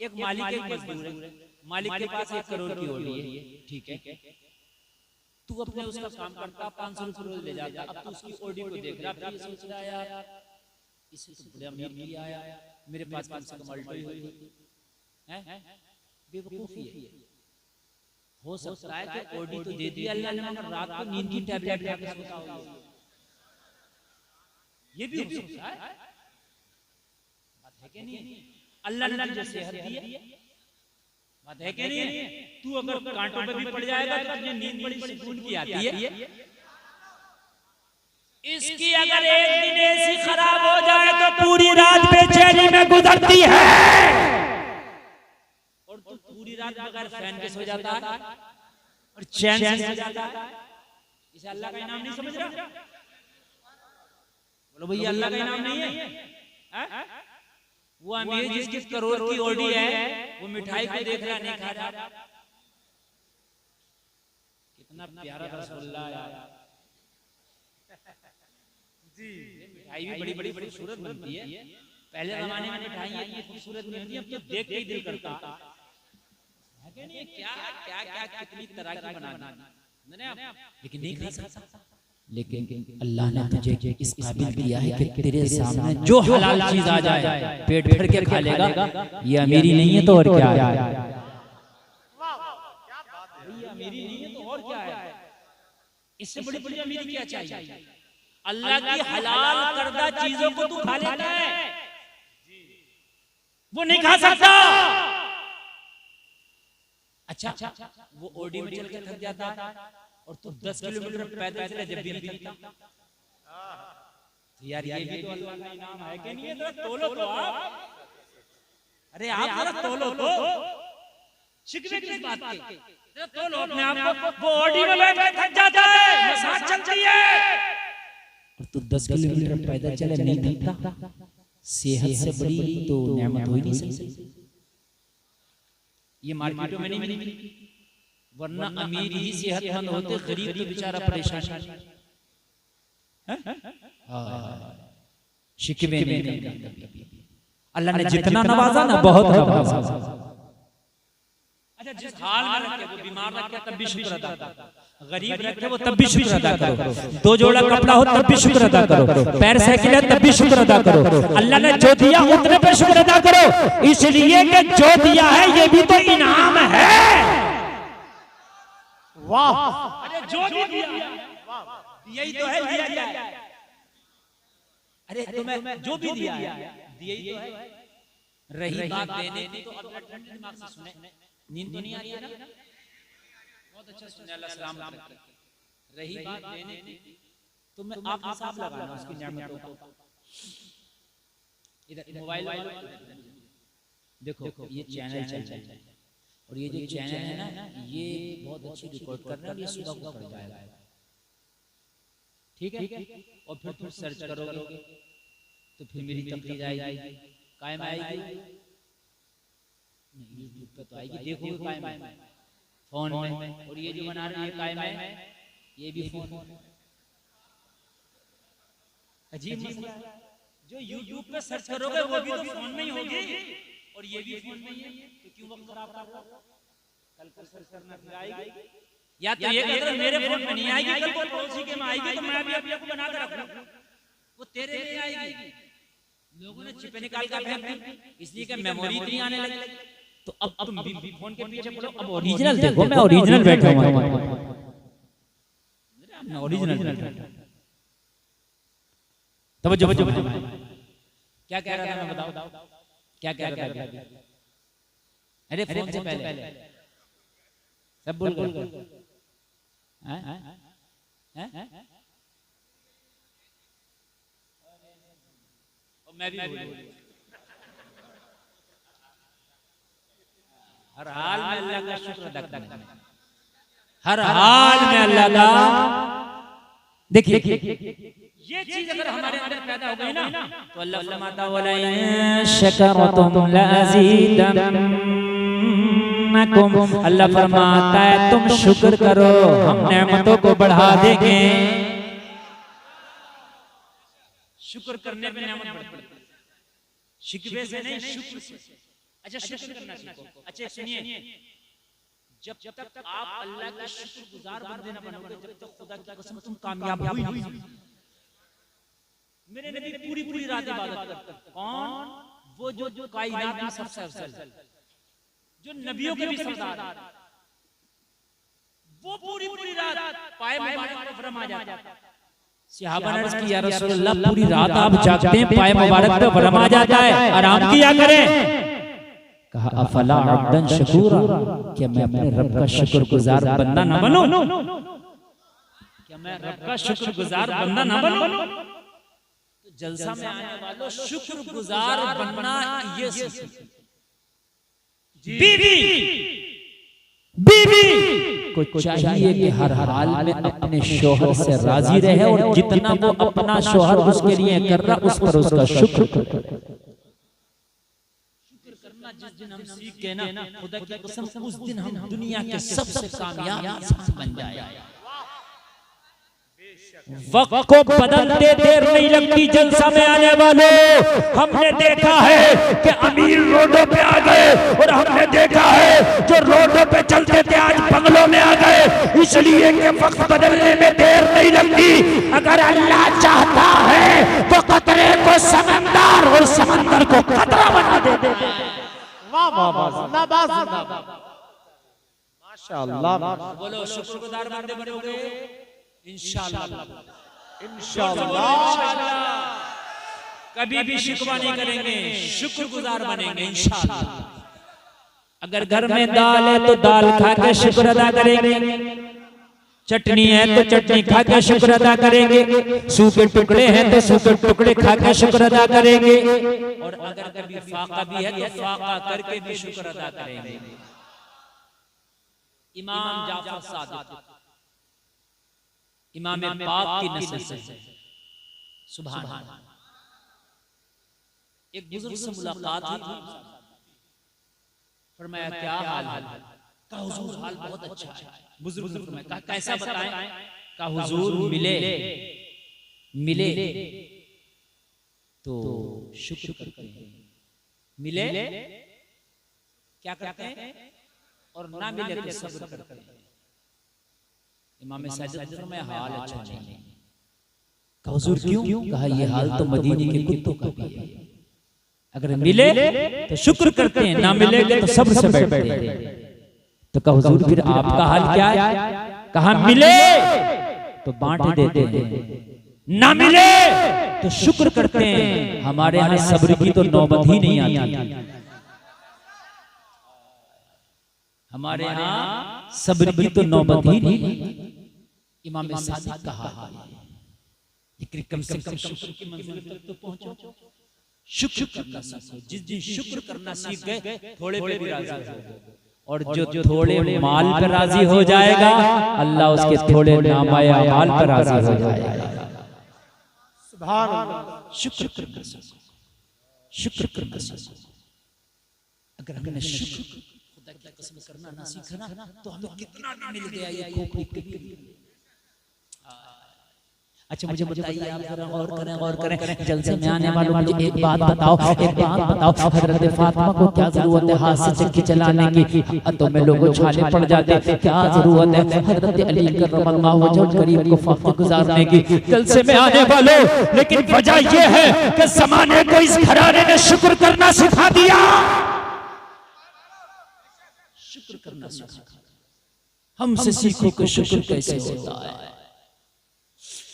एक मालिक एक मजदूर है, मालिक के पास 1 करोड़ की ओडी है। ठीक है, तू अपने उसका काम करता 500 रुपये रोज ले जाता। अब तू उसकी ओडी को देख रहा, फिर सोच रहा यार इसे तो बड़े अमीर नहीं आया, मेरे पास कम से कम अल्टो ही होती है। बेवकूफी है। हो सकता है कि ओडी तो दे दिया अल्लाह ने, मगर रात को नींद की टैबलेट खा के सोता हो, ये भी हो सकता है। बात है कि नहीं? अल्लाह ने तुझे सेहत दी है, बात है कि नहीं? तू अगर कांटों पे भी पड़ जाएगा तो तुझे नींद बड़ी सुकून की आती है। इसकी अगर एक दिन एसी खराब हो जाए तो पूरी रात बेचैनी में गुजरती है, और तू पूरी रात बगैर फैन के सो जाता है और चैन से सो जाता है। इसे अल्लाह का इनाम नहीं समझ रहा? बोलो भैया अल्लाह का इनाम नहीं है? वो अमीर जिसकी करोड़ की ओडी है वो मिठाई को देख रहा नहीं खा रहा। इतना प्यारा रसगुल्ला यार जी। मिठाई भी बड़ी बड़ी खूबसूरत बनती है। पहले जमाने में मिठाइयाँ इतनी खूबसूरत नहीं होती, अब तो देख के ही दिल करता है कि नहीं, क्या क्या क्या कितनी तरह की बनाना, लेकिन नहीं खा सकता। लेकिन अल्लाह ने तुझे इस काबिल किया है कि तेरे सामने जो हलाल चीज आ जाए पेट भर के खा लेगा। ये अमीरी नहीं है तो और क्या है? ये अमीरी नहीं है तो और क्या है? इससे बड़ी बड़ी अमीरी क्या चाहिए? अल्लाह की हलाल करदा चीजों को तू खा लेता है, वो नहीं खा सकता। अच्छा, वो ओडी में चल के थक जाता है और तू 10 किलोमीटर पैदल चले जब भी नहीं थकता। यार ये भी तो अल्लाह का इनाम है कि नहीं है? जरा तोलो तो आप, अरे आप जरा तोलो तो, शिकवे किस बात के? जरा तोलो अपने आप को। वो ओडी में बैठ के थक जाता है, मसाज चलती है और तू 10 किलोमीटर पैदल चले नहीं थकता। सेहत से बड़ी तो नेमत हो ही नहीं सकती। ये मार्केटों में नहीं मिलती, वरना अमीर ही सेहतमंद होते, गरीब तो बेचारा परेशान है। शिकवे नहीं करता। अल्लाह ने जितना नवाजा ना बहुत नवाजा। अच्छा, जिस हाल में रखे, वो बीमार रखे तब भी शुक्र अदा करो, गरीब रखे वो तब भी शुक्र अदा करो, 2 जोड़ा कपड़ा हो तब भी शुक्र अदा करो, पैर साइकिल है तब भी शुक्र अदा करो। अल्लाह ने जो दिया उतने पे शुक्र अदा करो, इसलिए कि जो दिया है ये भी तो इनाम है। वाह, अरे जो भी दिया यही तो है, दिया क्या है? अरे तुम्हें जो भी दिया है दिया ही तो है। रही बात देने की, तो अब ठंडे दिमाग से सुने, नींद नहीं आ रही है ना? बहुत अच्छा सुने, अल्लाह सलामत रखे। रही बात देने की, तो मैं आप हिसाब लगाना उसकी नेमतों का। इधर मोबाइल देखो, ये चैनल चल रहा है और ये जो चैनल है ना, ये बहुत अच्छी रिकॉर्ड कर रहा है, ये सुबह को कर जाएगा, ठीक है? और फिर तुम सर्च करोगे तो फिर मेरी तकरीर आएगी, कायम आएगी, यूट्यूब पे तो आएगी, देखोगे कायम है फोन में। और ये जो बना रहे हैं कायम है, ये भी फोन। अजीब मसला है, जो यूट्यूब पे सर्च करोगे वो भी तो फोन में ही होगी और ये भी फोन में ही है, तो क्यों वक्त खराब कर रहा? कल को सर्च करना फिर आएगी, या तो ये कहते मेरे फोन में नहीं आएगी, कल को पड़ोसी के में आएगी, तो मैं भी अपने को बना के रखूं, वो तेरे लिए आएगी। लोगों ने चिपे निकाल कर फेंक दी, इसलिए कि मेमोरी इतनी आने लगी। तो अब तुम भी फोन के पीछे पड़ो, अब ओरिजिनल देखो। मैं ओरिजिनल बैठा हूं, मैं ओरिजिनल बैठा हूं। तवज्जो, क्या कह रहा था मैं? बताओ क्या कह रहा था? अरे फोन से पहले सब बोल गए। मैं भी हर हाल में अल्लाह का शुक्र अदा करना, हर हाल में अल्लाह का। देखिए ये चीज अगर हमारे अंदर पैदा हो गई ना, तो अल्लाह फरमाता वला शकरतुम लाज़ीदन्नकुम, अल्लाह फरमाता है तुम शुक्र करो हम नेमतों को बढ़ा देंगे। शुक्र करने पे नेमत बढ़ती है, शिकवे से नहीं, शुक्र से। अच्छा, शुक्र करना सीखो। अच्छा सुनिए, जब तक आप अल्लाह का शुक्रगुजार बंदे न बनोगे, जब तक खुदा की कसम तुम कामयाब हुई नहीं। मेरे नबी पूरी रात इबादत करते। कौन? वो जो कायनात में सबसे अफजल, जो नबियों के भी सरदार, वो पूरी रात पाए मुबारक पे फरमा जाता। सहाबा ने अर्ज किया, या रसूल अल्लाह पूरी रात आप जागते हैं, पाए मुबारक पे फरमा जाता है, आराम किया करें। कहा अफला अब्दन शकूरा, क्या मैं अपने रब का शुक्रगुजार बंदा ना बनूं? क्या मैं रब का शुक्रगुजार बंदा ना बनूं? तो जलसा में आने वालों, शुक्रगुजार बनना ये बीवी को चाहिए कि हर हाल में अपने शोहर से राजी रहे और जितना वो अपना शोहर उसके लिए कर रहा उस पर उसका शुक्र करे। शुक्र करना जिस दिन हम सीख गए ना खुदा की कसम, उस दिन हम दुनिया के सबसे कामयाब इंसान बन जाएंगे। वक्त को बदलते देर नहीं लगती जलसा में आने वालों। हमने देखा है कि अमीर रोडों पे आ गए और हमने देखा है जो रोडों पे चलते थे आज बंगलों में आ गए, इसलिए कि वक्त बदलने में देर नहीं लगती। अगर अल्लाह चाहता है तो कतरे को समंदर और समंदर को कतरा बना दे। वाह वाह वाह, जिंदाबाद जिंदाबाद, माशाअल्लाह। बोलो शुक्रगुजार बंदे बनोगे इंशाअल्लाह, इंशाअल्लाह। कभी भी शिकवा नहीं करेंगे, शुक्रगुजार बनेंगे इंशाअल्लाह। अगर घर में दाल है तो दाल खा के शुक्र अदा करेंगे, चटनी है तो चटनी खा के शुक्र अदा करेंगे, सूखे टुकड़े हैं तो सूखे टुकड़े खा के शुक्र अदा करेंगे, और अगर कभी फाका भी है तो फाका करके भी शुक्र अदा करेंगे। इमाम जाफर सादिक इमाम पाक की नस्ल से, सुभान अल्लाह। एक बुजुर्ग से मुलाकात हुई, फरमाया क्या हाल है? कहा हुजूर हाल बहुत अच्छा है। बुजुर्ग ने फरमाया कहा कैसा बताएं? कहा हुजूर मिले तो शुक्र करते हैं, मिले क्या करते हैं, और ना मिले तो सब्र करते हैं। इमाम सादिक ने फरमाया हाल अच्छा नहीं है। कहा हुजूर क्यों? कहा ये हाल तो मदीने के कुत्तों का भी है। अगर मिले तो शुक्र करते हैं, ना मिले तो सब्र से बैठते हैं। तो कहा हुजूर फिर आपका हाल क्या है? कहा मिले तो बांट देते हैं, ना मिले तो शुक्र करते हैं। हमारे यहाँ सब्र की तो नौबत ही नहीं आती। हमारे यहाँ सब्र की तो नौबत ही नहीं। इमाम सादिक का हाल है, कम से कम शुक्र की मंजिल तक तो पहुंचो। शुक्र करना सीखो। जिस दिन शुक्र करना सीख गए थोड़े पे भी राजी हो गए, और जो थोड़े माल पर राजी हो जाएगा अल्लाह उसके थोड़े नामाए अमाल पर राजी हो जाएगा। सुभान अल्लाह। शुक्र करना सीखो, शुक्र करना सीखो। अगर हमने शुक्र खुदा की कसम करना ना सीखा ना तो हमें कितना मिल गया ये खोपड़ी। अच्छा मुझे बताइए, आप जरा गौर करें जलसे में आने वालों मुझे एक बात बताओ, हजरत फातिमा को क्या जरूरत है हाथ से चक्की चलाने की? तो में लोगों छाले पड़ जाते, क्या जरूरत है हजरत अली करमल्लाहु वजहहु करीम को फातिमा गुजारने की? जलसे में आने वालों, लेकिन वजह यह है कि जमाने को इस घराने ने शुक्र करना सिखा दिया। शुक्र करना सीखा। हमसे सीखो कि शुक्र कैसे होता है।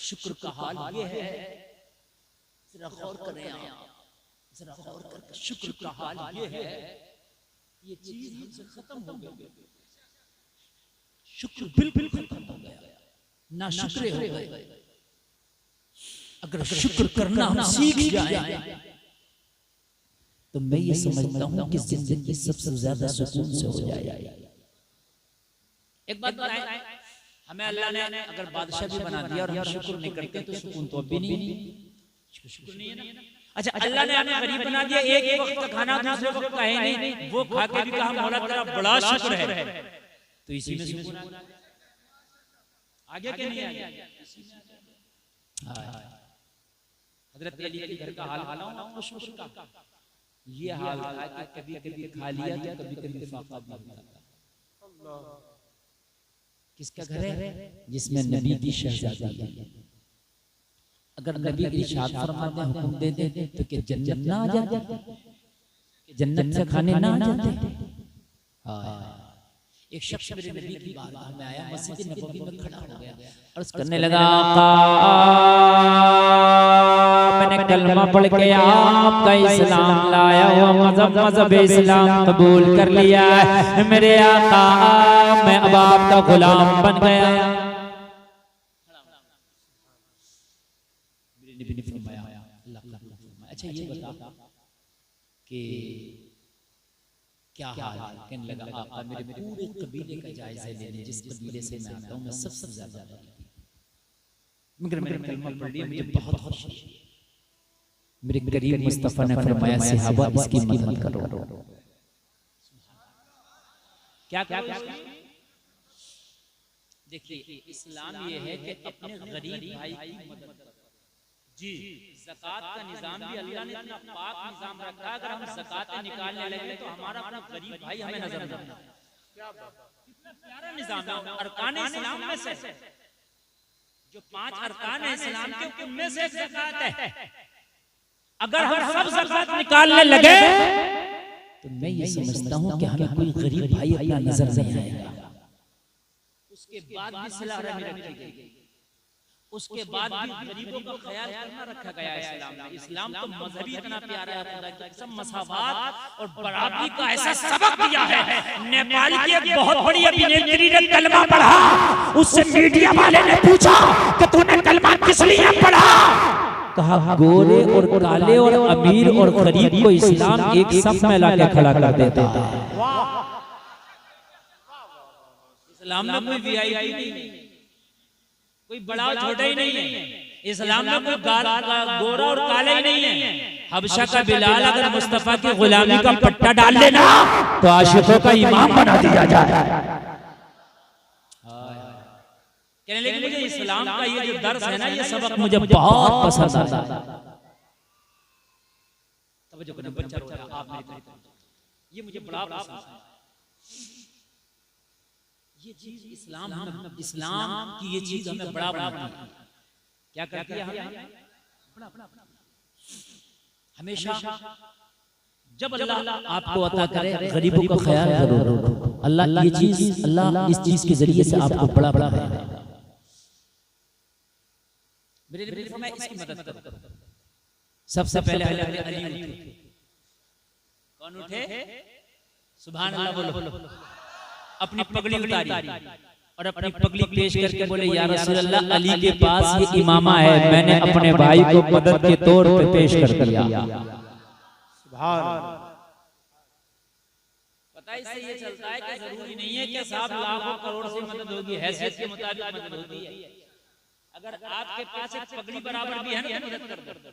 शुक्र का हाल ये है, जरा गौर करें आप, जरा गौर करके शुक्र का हाल ये है, ये चीज हमसे खत्म हो गई। शुक्र बिल्कुल खत्म हो गया, ना शुक्र हो गए। अगर शुक्र करना हम सीख जाए तो मैं ये समझता हूँ कि जिंदगी सबसे ज्यादा सुकून से हो जाएगी। एक बात बताएं, हमें अल्लाह ने अगर बादशाह भी बना दिया और हम शुक्र नहीं करते तो सुकून तो अभी नहीं, शुक्र नहीं है ना। अच्छा अल्लाह ने हमें गरीब बना दिया, एक वक्त का खाना दूसरे वक्त का है नहीं, वो खा के भी कहा मौला तेरा बड़ा शुक्र है, तो इसी में सुकून आगे के नहीं आगे। हजरत अली के घर का हाल बताऊं शुक्र का, ये हाल था कि कभी कभी खा लिया तो कभी कभी फाका भी होता। किसका घर है? जिसमें नबी की शहजादी है। अगर नबी की इरशाद फरमाते हैं, हुक्म दे दे तो कि जन्नत ना आ जाती, जन्नत से खाने ना आ जाते। एक शख्स मेरे नबी की बारगाह में आया, मस्जिद नबवी में खड़ा हो गया, अर्ज करने लगा मैंने कलमा पढ़ के आपका इस्लाम लाया हुआ, मजहब इस्लाम कबूल कर लिया है मेरे आका, मैं अब आपका गुलाम बन गया। अच्छा ये बता कि क्या हाल है? कहने लगा आका मेरे पूरे कबीले का जायजा लेने, जिस कबीले से मैं आता हूँ मैं सबसे ज्यादा मगर मैंने कलमा पढ़ लिया, मुझे बहुत खुशी है। मेरे करीम मुस्तफा ने फरमाया सहाबा इसकी मत करो, क्या करो इसकी? देखिए इस्लाम ये है कि अपने गरीब भाई की मदद करो। जी, ज़कात का निजाम भी अल्लाह ने इतना पाक निजाम रखा है, अगर हम ज़कात निकालने लगे तो हमारा अपना गरीब भाई हमें नजर नहीं आता। कितना प्यारा निजाम है। अरकान इस्लाम में से जो 5 अरकान है इस्लाम के, उनमें से एक ज़कात है। अगर हम सब ज़कात निकालने लगे तो मैं ये समझता हूँ कि हमें कोई गरीब भाई अपना नजर नहीं आएगा। उसके बाद भी सिला रहमी रखी गई, उसके बाद भी गरीबों का ख्याल करना रखा गया है इस्लाम में। इस्लाम तो मजहबी इतना प्यारा है, खुदा की कसम मसावात और बराबरी का ऐसा सबक दिया है। नेपाल की एक बहुत बड़ी अभिनेत्री ने कलमा पढ़ा, उससे मीडिया वाले ने पूछा कि तूने कलमा किस लिए पढ़ा? कहा गोरे और काले और अमीर और गरीब को इस्लाम एक सफ में लाके खड़ा कर देता है। इस्लाम में कोई वीआईपी नहीं, कोई बड़ा छोटा ही नहीं है। इस्लाम में कोई गोरा और काला ही नहीं है। हबशा का बिलाल अगर मुस्तफा की गुलामी का पट्टा डाल लेना तो आशिकों का इमाम बना दिया जाए। कहने लगे मुझे इस्लाम का ये जो दर्स है ना, ये सबक मुझे बहुत पसंद आता है। तवज्जो करना बच्चा रो रहा, आप मेरी तरफ, ये मुझे बड़ा पसंद है। ये चीज इस्लाम की ये चीज हमें बड़ा बनाती है। क्या करती है हमें? हमेशा जब अल्लाह आपको अता करे गरीबों का ख्याल जरूर रखो। अल्लाह ये चीज, अल्लाह इस चीज के जरिए से आपको बड़ा बनाएगा। मेरे लिए फरमाया इसकी मदद करो। सबसे पहले अली उठे। कौन उठे? सुभान अल्लाह बोलो। अपनी पगड़ी उतारी और अपनी पगड़ी पेश करके बोले या रसूल अल्लाह, अली के पास ये इमामा है, मैंने अपने भाई को मदद के तौर पे पेश कर दिया। पता है इससे ये चलता है कि जरूरी नहीं है कि साहब लाखों करोड़ से मदद होगी, हैसियत के मुताबिक मदद होती है। अगर आपके पास एक पगड़ी बराबर भी है ना तो मदद कर दो।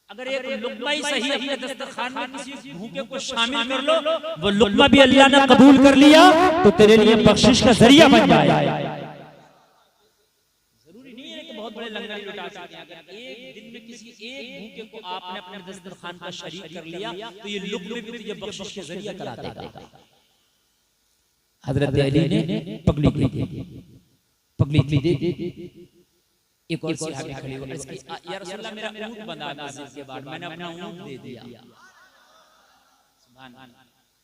अगर एक लुक़मा ही सही अपने दस्तरखान में किसी भूखे को शामिल कर लो, वो लुक़मा भी अल्लाह ने कबूल कर लिया तो तेरे लिए बख्शिश का जरिया बन जाए। जरूरी नहीं है कि बहुत बड़े लंगर लुटा सकते हैं। अगर एक दिन में किसी एक भूखे को आपने अपने दस्तरखान का शरीक कर लिया तो ये लुक़मे भी तुझे बख्शिश का जरिया करा देगा। हजरत अली ने पगड़ी दी। एक और सहाबी खड़े हो गए, या रसूल अल्लाह मेरा ऊंट बंधा मस्जिद के बाहर, मैंने अपना ऊंट दे दिया। सुभान अल्लाह,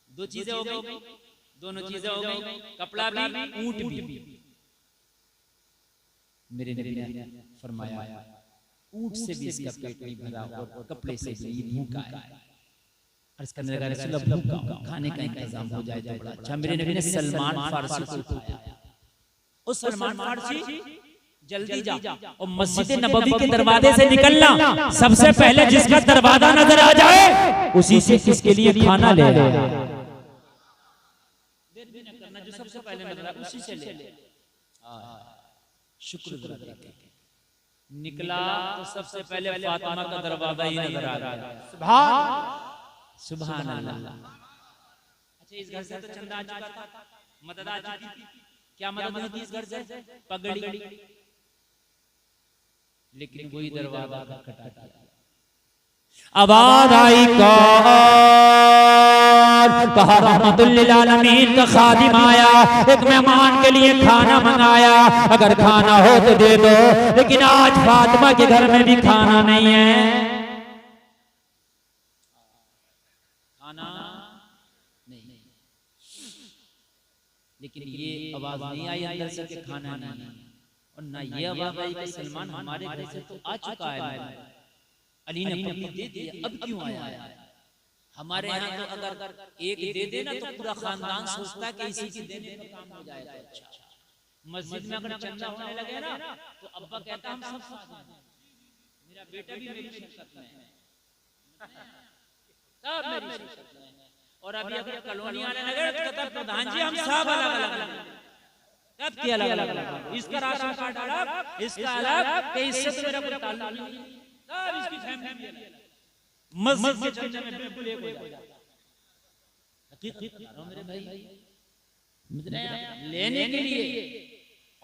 दो चीजें हो गई, दोनों चीजें हो गई, कपड़ा भी ऊंट भी। मेरे नबी ने फरमाया ऊंट से भी इसका पेट नहीं भरा और कपड़े से भी ये भूखा है। अर्ज करने लगा रसूल अल्लाह भूखा, खाने का इंतजाम हो जाए तो बड़ा अच्छा। मेरे नबी ने सलमान फारसी को उठाया। उस सलमान फारसी जल्दी जा और मस्जिद नबवी के दरवाजे से निकलना, सबसे पहले जिसका दरवाजा नजर आ जाए उसी से इसके लिए खाना ले आया। देर भी न करना, जो सबसे पहले नजर आए उसी से ले। शुक्र निकला तो सबसे पहले फातिमा का दरवाजा ही नजर आ गया। सुभान अल्लाह। अच्छा, इस घर से तो चंदा आ चुका था, मदद आ चुकी थी। क्या मदद होती इस घर से? पगड़ी। लेकिन वही दरवाजा खटखटा, आवाज आई कहा रहमतुल लिल आलमीन का खादिम आया, एक मेहमान के लिए खाना मंगाया, अगर खाना हो तो दे दो। लेकिन आज फातिमा के घर में भी खाना नहीं है। खाना नहीं, लेकिन ये आवाज नहीं आई अंदर से कि खाना नहीं, और ना ये आवाज आई कि सलमान हमारे घर से तो आ चुका है, अली ने पगड़ी दे दिया, अब क्यों आया? हमारे यहाँ तो अगर एक दे देना तो पूरा खानदान सोचता है कि इसी के देने का काम हो जाएगा। अच्छा, मस्जिद में अगर चंदा होने लगे ना तो अब्बा कहता हम सब साथ हैं, मेरा बेटा भी मेरी शिरकत में है, सब मेरी शिरकत में है। और अभी अगर कॉलोनी आने लगे तो कहता प्रधान जी हम सब अलग-अलग, कब किया अलग-अलग, इसका राशन कार्ड अलग, इसका अलग, कि इससे तो मेरा कोई ताल्लुक नहीं, सब इसकी फैमिली अलग। मस्जिद के चंदे में बिल्कुल एक हो जाता। हकीकत बता रहा हूं मेरे भाई, समझ रहे हैं? लेने के लिए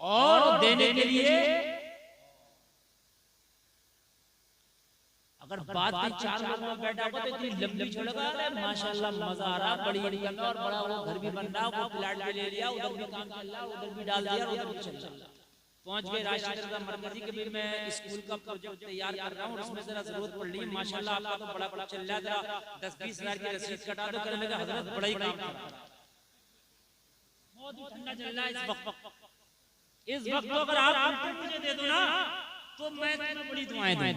और देने के लिए अगर बात में चार लोगों में बैठा हुआ तो इतनी लंबी छोड़ेगा, अरे माशाल्लाह मजा आ रहा, बड़ी बड़ी और बड़ा वो घर भी बन रहा, वो प्लाट भी ले लिया, उधर भी काम चल रहा, उधर भी डाल दिया, उधर भी चल रहा। पहुंच गए राष्ट्रीय मरकजी के भी मैं स्कूल का प्रोजेक्ट तैयार कर रहा हूँ, उसमें जरा जरूरत पड़ रही है, माशाल्लाह आपका तो बड़ा बड़ा चल रहा था, 10-20 हजार की रसीद कटा दो, करने का हजरत बड़ा ही काम कर रहा है, बहुत ही ठंडा चल रहा है इस वक्त। इस वक्त अगर आप मुझे दे दो ना तो मैं तुम्हें बड़ी दुआएं दूंगा।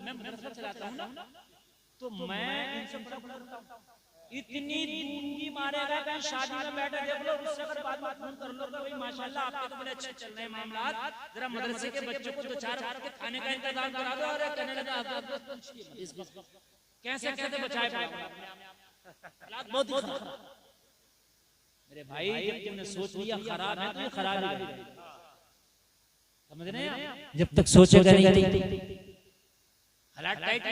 मैं मदरसा चलाता हूँ ना, तो मैं इनसे बड़ा बड़ा इतनी दूंगी मारेगा कि शादी में बैठे देख लो, उससे अगर बाद में फोन कर लो भाई माशाल्लाह आपके तो बड़े अच्छे चल रहे हैं मामला, जरा मदरसे के बच्चों को 2-4 बार के खाने का इंतजाम करा दो। और कहने लगा इस वक्त कैसे कैसे बचाए हालात बहुत खराब मेरे भाई, जब तुमने सोच लिया खराब है तो ये खराब है, समझ रहे हैं? जब तक सोचेगा नहीं हालात टाइट,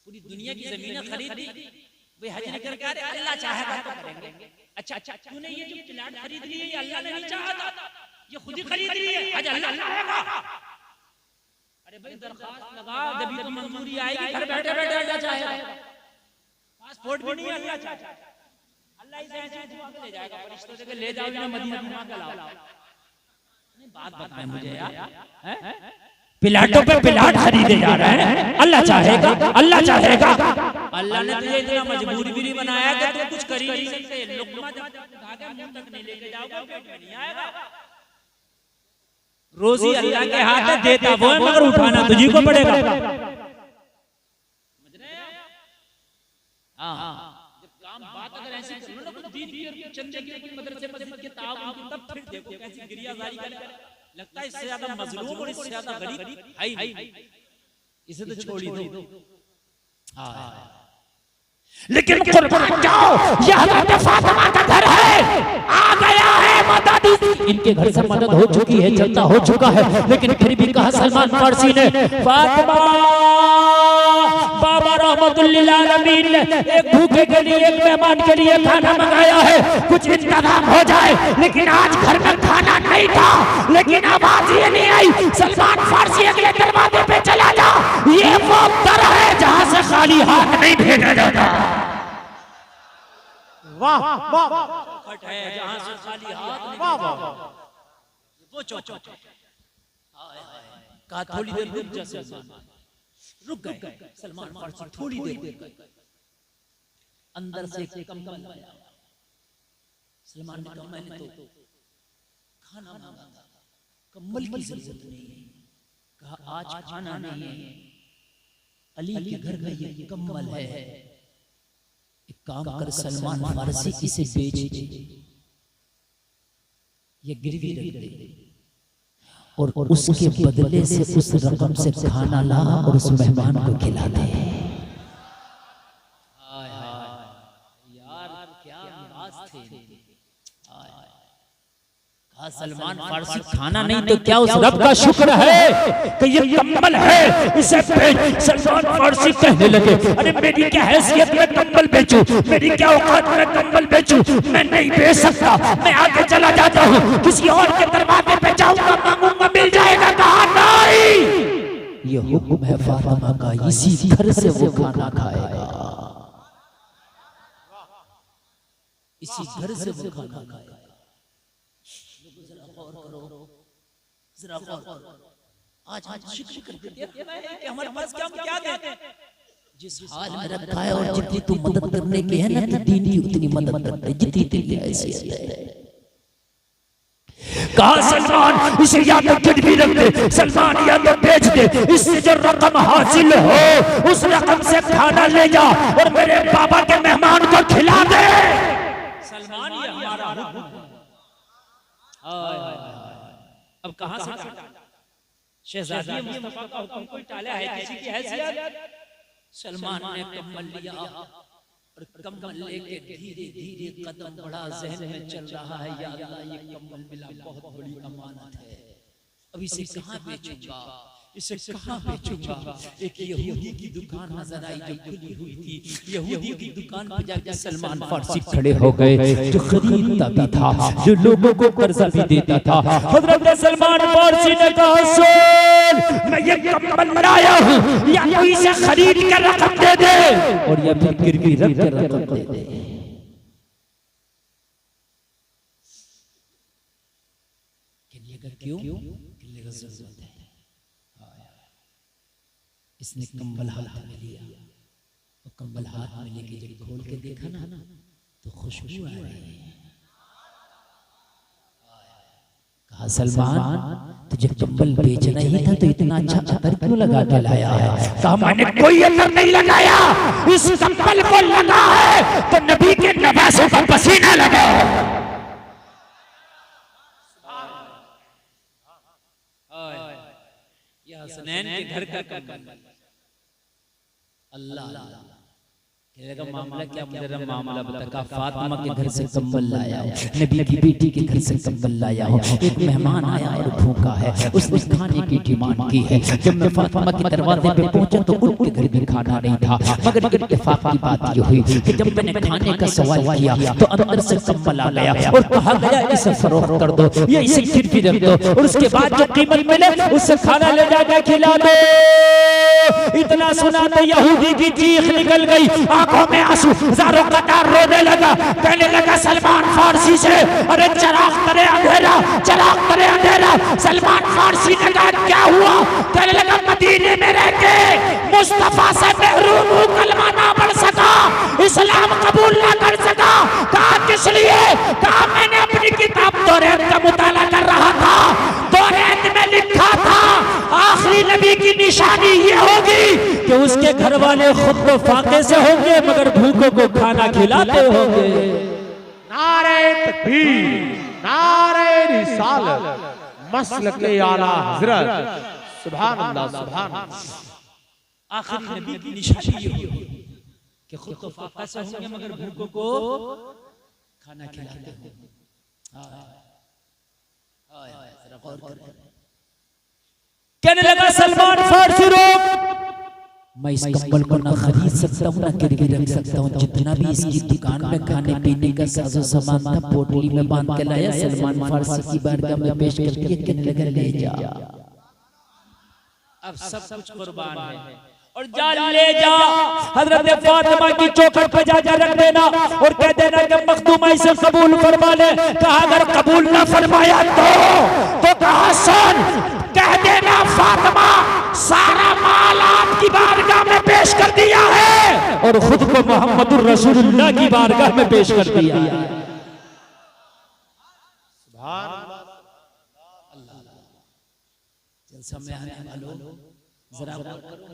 पूरी दुनिया की जमीनें खरीदी, भाई हज निकल के अल्लाह चाहेगा तो करेंगे। अच्छा तूने ये जो प्लाट खरीद ली है ये अल्लाह ने नहीं चाहा था, ये खुद ही खरीद ली है, हज अल्लाह चाहेगा। अरे भाई दरखास्त लगा जब तो मंजूरी आएगी, घर बैठे बैठे अल्लाह चाहेगा, पासपोर्ट भी नहीं अल्लाह चाहेगा, अल्लाह इसे ऐसे दुआ के ले जाएगा, फरिश्तों से ले जाओ ना मदीना घुमा के लाओ। नहीं बात बताएं मुझे यार, प्लाटों पे प्लाट खरीदे जा रहे हैं, अल्लाह चाहेगा, अल्लाह चाहेगा। अल्लाह ने तुझे इतना मजबूर भी नहीं बनाया कि तुम कुछ कर ही नहीं सकते, लुकमा जब उठा के मुंह तक नहीं लेके जाओगे पेट में नहीं आएगा। रोजी अल्लाह के हाथ में देता वो है, मगर उठाना तुझी को पड़ेगा, समझ रहे हैं? हाँ जब काम बात अगर ऐसी करो ना कुछ दीन की और चंदे की कोई मदरसे मस्जिद के ताउन की, तब फिर देखो कैसी गिरियाजारी करे, लगता है इससे ज्यादा मजलूम और इससे ज्यादा गरीब है ही, इसे तो छोड़ ही दो। लेकिन कुर्बान जाओ, यह हज़रत फातिमा का घर है, आ गया है मदद। इनके घर से मदद हो चुकी है, चलता हो चुका है, लेकिन फिर भी कहा सलमान फारसी ने, फातिमा बाबा रहमतुल्लिल आलमीन ने एक भूखे के लिए, एक मेहमान के लिए खाना मंगाया है, कुछ इंतजाम हो जाए। लेकिन आज घर में खाना नहीं था, लेकिन आवाज ये नहीं आई, सलमान फारसी अगले दरवाजे पे चला जा, ये वो दर है जहां से खाली हाथ नहीं भेजा जाता। वाह वाह फट है जहां से खाली हाथ नहीं, वाह वाह, वो चौचौ कहा थोड़ी देर रुक जा सलमान, रुक गए सलमान फारसी थोड़ी देर, अंदर से कंबल आया, सलमान ने कहा मैंने तो खाना मांगा था, कंबल की जरूरत नहीं है, कहा आज खाना नहीं है, अली के घर में ये कंबल है, एक काम कर सलमान फारसी इसे बेच दे, ये गिरवी रख दे, और उसके बदले से उस रकम से खाना ला और उस मेहमान को खिला दे। यार क्या अंदाज थे, सलमान फारसी खाना नहीं तो क्या उस रब का शुक्र है कि ये कंबल है, इसे बेच। सलमान फारसी कहने लगे, अरे मेरी क्या हैसियत में कंबल बेचूं, मेरी क्या औकात में कंबल बेचूं, मैं नहीं बेच सकता, मैं आगे चला जाता हूँ, किसी और के दरवाजे पे जाऊंगा, मांगूंगा, मिल जाएगा, कहा नहीं, ये हुक्म है फातिमा का, इसी घर से वो खाना खाएगा, इसी घर से वो खाना खाएगा। जरा गौर, आज शुक्र कर देते हैं कि हमारे पास क्या दें, जिस हाल में रखा है, और जितनी तू मदद करने की है ना, तो दीन की उतनी मदद करते हैं जितनी तेरी हैसियत है। कहा सलमान इसे या तो गिरवी रख दे, सलमान या तो बेच दे, इससे जो रकम हासिल हो उस रकम से खाना ले जा और मेरे बाबा के मेहमान को खिला दे। सलमान ये हमारा हुक्म है। अब कहां से शहजादी मुस्तफा का हुक्म कोई टाला है किसी की हैसियत? सलमान ने कंबल लिया और कंबल लेके धीरे धीरे कदम बढ़ा, ज़हन में चल रहा है या अल्लाह ये कंबल मिला बहुत बड़ी अमानत है, अब इसे कहां बेचूंगा, इसे कहाँ बेचूंगा। एक यहूदी की दुकान नजर आई जो खुली हुई थी। यहूदी की दुकान पर जाकर सलमान फारसी खड़े हो गए, जो खरीदता भी था, जो लोगों को कर्जा भी देता था। हजरत सलमान फारसी ने कहा, सुन, मैं ये कंबल बनाया हूँ, या तो इसे खरीद कर रकम दे दे और या फिर गिरवी रख कर रकम दे दे। क्यों? जरूरत है। इसने कंबल हाथ में लिया और कंबल हाथ में लेके जब खोल के देखा ना तो खुशबू आ रही है। कहा, सलमान तुझे कंबल बेचना ही था तो इतना अच्छा अतर क्यों लगा के लाया है? कहा, मैंने कोई अतर नहीं लगाया, इस कंबल को लगा है तो नबी के नवासों का पसीना लगा है। हसनैन के घर का कंबल। अल्लाह कहलेगा मामला क्या? मुझे मामला बता। कहा, फातिमा के घर से कंबल लाया हूं, नबी की बेटी के घर से कंबल लाया हूं। एक मेहमान आया और भूखा है, उसने खाने की डिमांड की है। जब मैं फातिमा के दरवाजे पे पहुंचा तो उनके घर में खाना नहीं था, मगर इत्तेफाक की बात ये हुई कि जब मैंने खाने का सवाल किया तो अंदर से कंबल आ गया और कहा गया इसे फरोख्त कर दो, ये इसे गिरवी रख दो और उसके बाद जो कीमत मिले उससे खाना ले जाकर खिला दो। इतना सुना तो यहूदी की चीख निकल गई, आंखों में आंसू, हजारों कतार रोने लगा। कहने लगा सलमान फारसी से, अरे चराग तरे अंधेरा, चराग तरे अंधेरा। सलमान फारसी ने कहा, क्या हुआ? कहने लगा, मदीने में रह के मुस्तफा से महरूम हूं, कलमा ना पढ़ सका, इस्लाम कबूल ना कर सका। कहा, किस लिए? कहा, मैंने अपनी किताब तौरात का मुताला कर रहा था, तौरात में लिखा था आखिरी नबी की निशानी ये होगी कि उसके घर वाले खुद तो फाके से होंगे मगर भूखों को खाना खिलाते होंगे। नारे तकबीर, नारे रिसालत, मसलक आला हजरत। सुभान अल्लाह, सुभान अल्लाह। आखिरी नबी की निशानी ये होगी कि खुद तो फाका से होंगे मगर भूखों को खाना खिलाते होंगे। कहने लगा सलमान फारसी रोक, मैं इस कंबल को ना खरीद सकता हूँ ना गिरवी रख सकता हूँ। जितना भी इसकी दुकान में खाने पीने का साजो सामान था पोटली में बांध के लाया, सलमान फारसी की बारगाह में पेश करके कहने लगा, ले जा, अब सब कुछ कुर्बान है और जा ले जा, हजरत फातिमा की चौखट पे जाकर रख देना और कह देना कि मखदूमा इसे कबूल फरमा ले। कहा, अगर कबूल ना फरमाया तो कहा, सुन, कह देना फातिमा सारा माल आपकी बारगाह में पेश कर दिया है और खुद को मोहम्मद रसूलुल्लाह की बारगाह में पेश कर दिया। जलसा में आने वालों जरा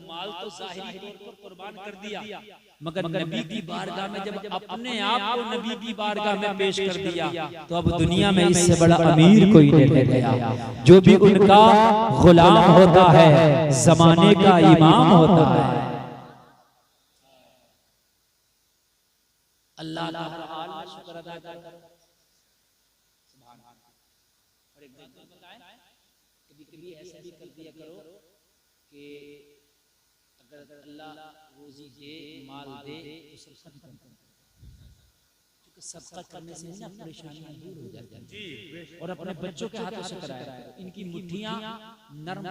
माल तो जाहिरी तौर पर कुर्बान कर दिया, मगर नबी की बारगाह में जब अपने आप को नबी की बारगाह में पेश कर दिया तो अब दुनिया में इससे बड़ा अमीर कोई नहीं रह गया। जो भी उनका गुलाम होता है जमाने का इमाम होता है। अल्लाह का शुक्र अदा कर। और एक बात बताएं, कभी-कभी ऐसा भी कर दिया करो कि अगर अल्लाह रोजी दे, माल दे तो सदका भी करना, क्योंकि सदका करने से ना परेशानियां दूर हो जाती हैं। और अपने बच्चों के हाथों से कराया करो, इनकी मुट्ठियां नरम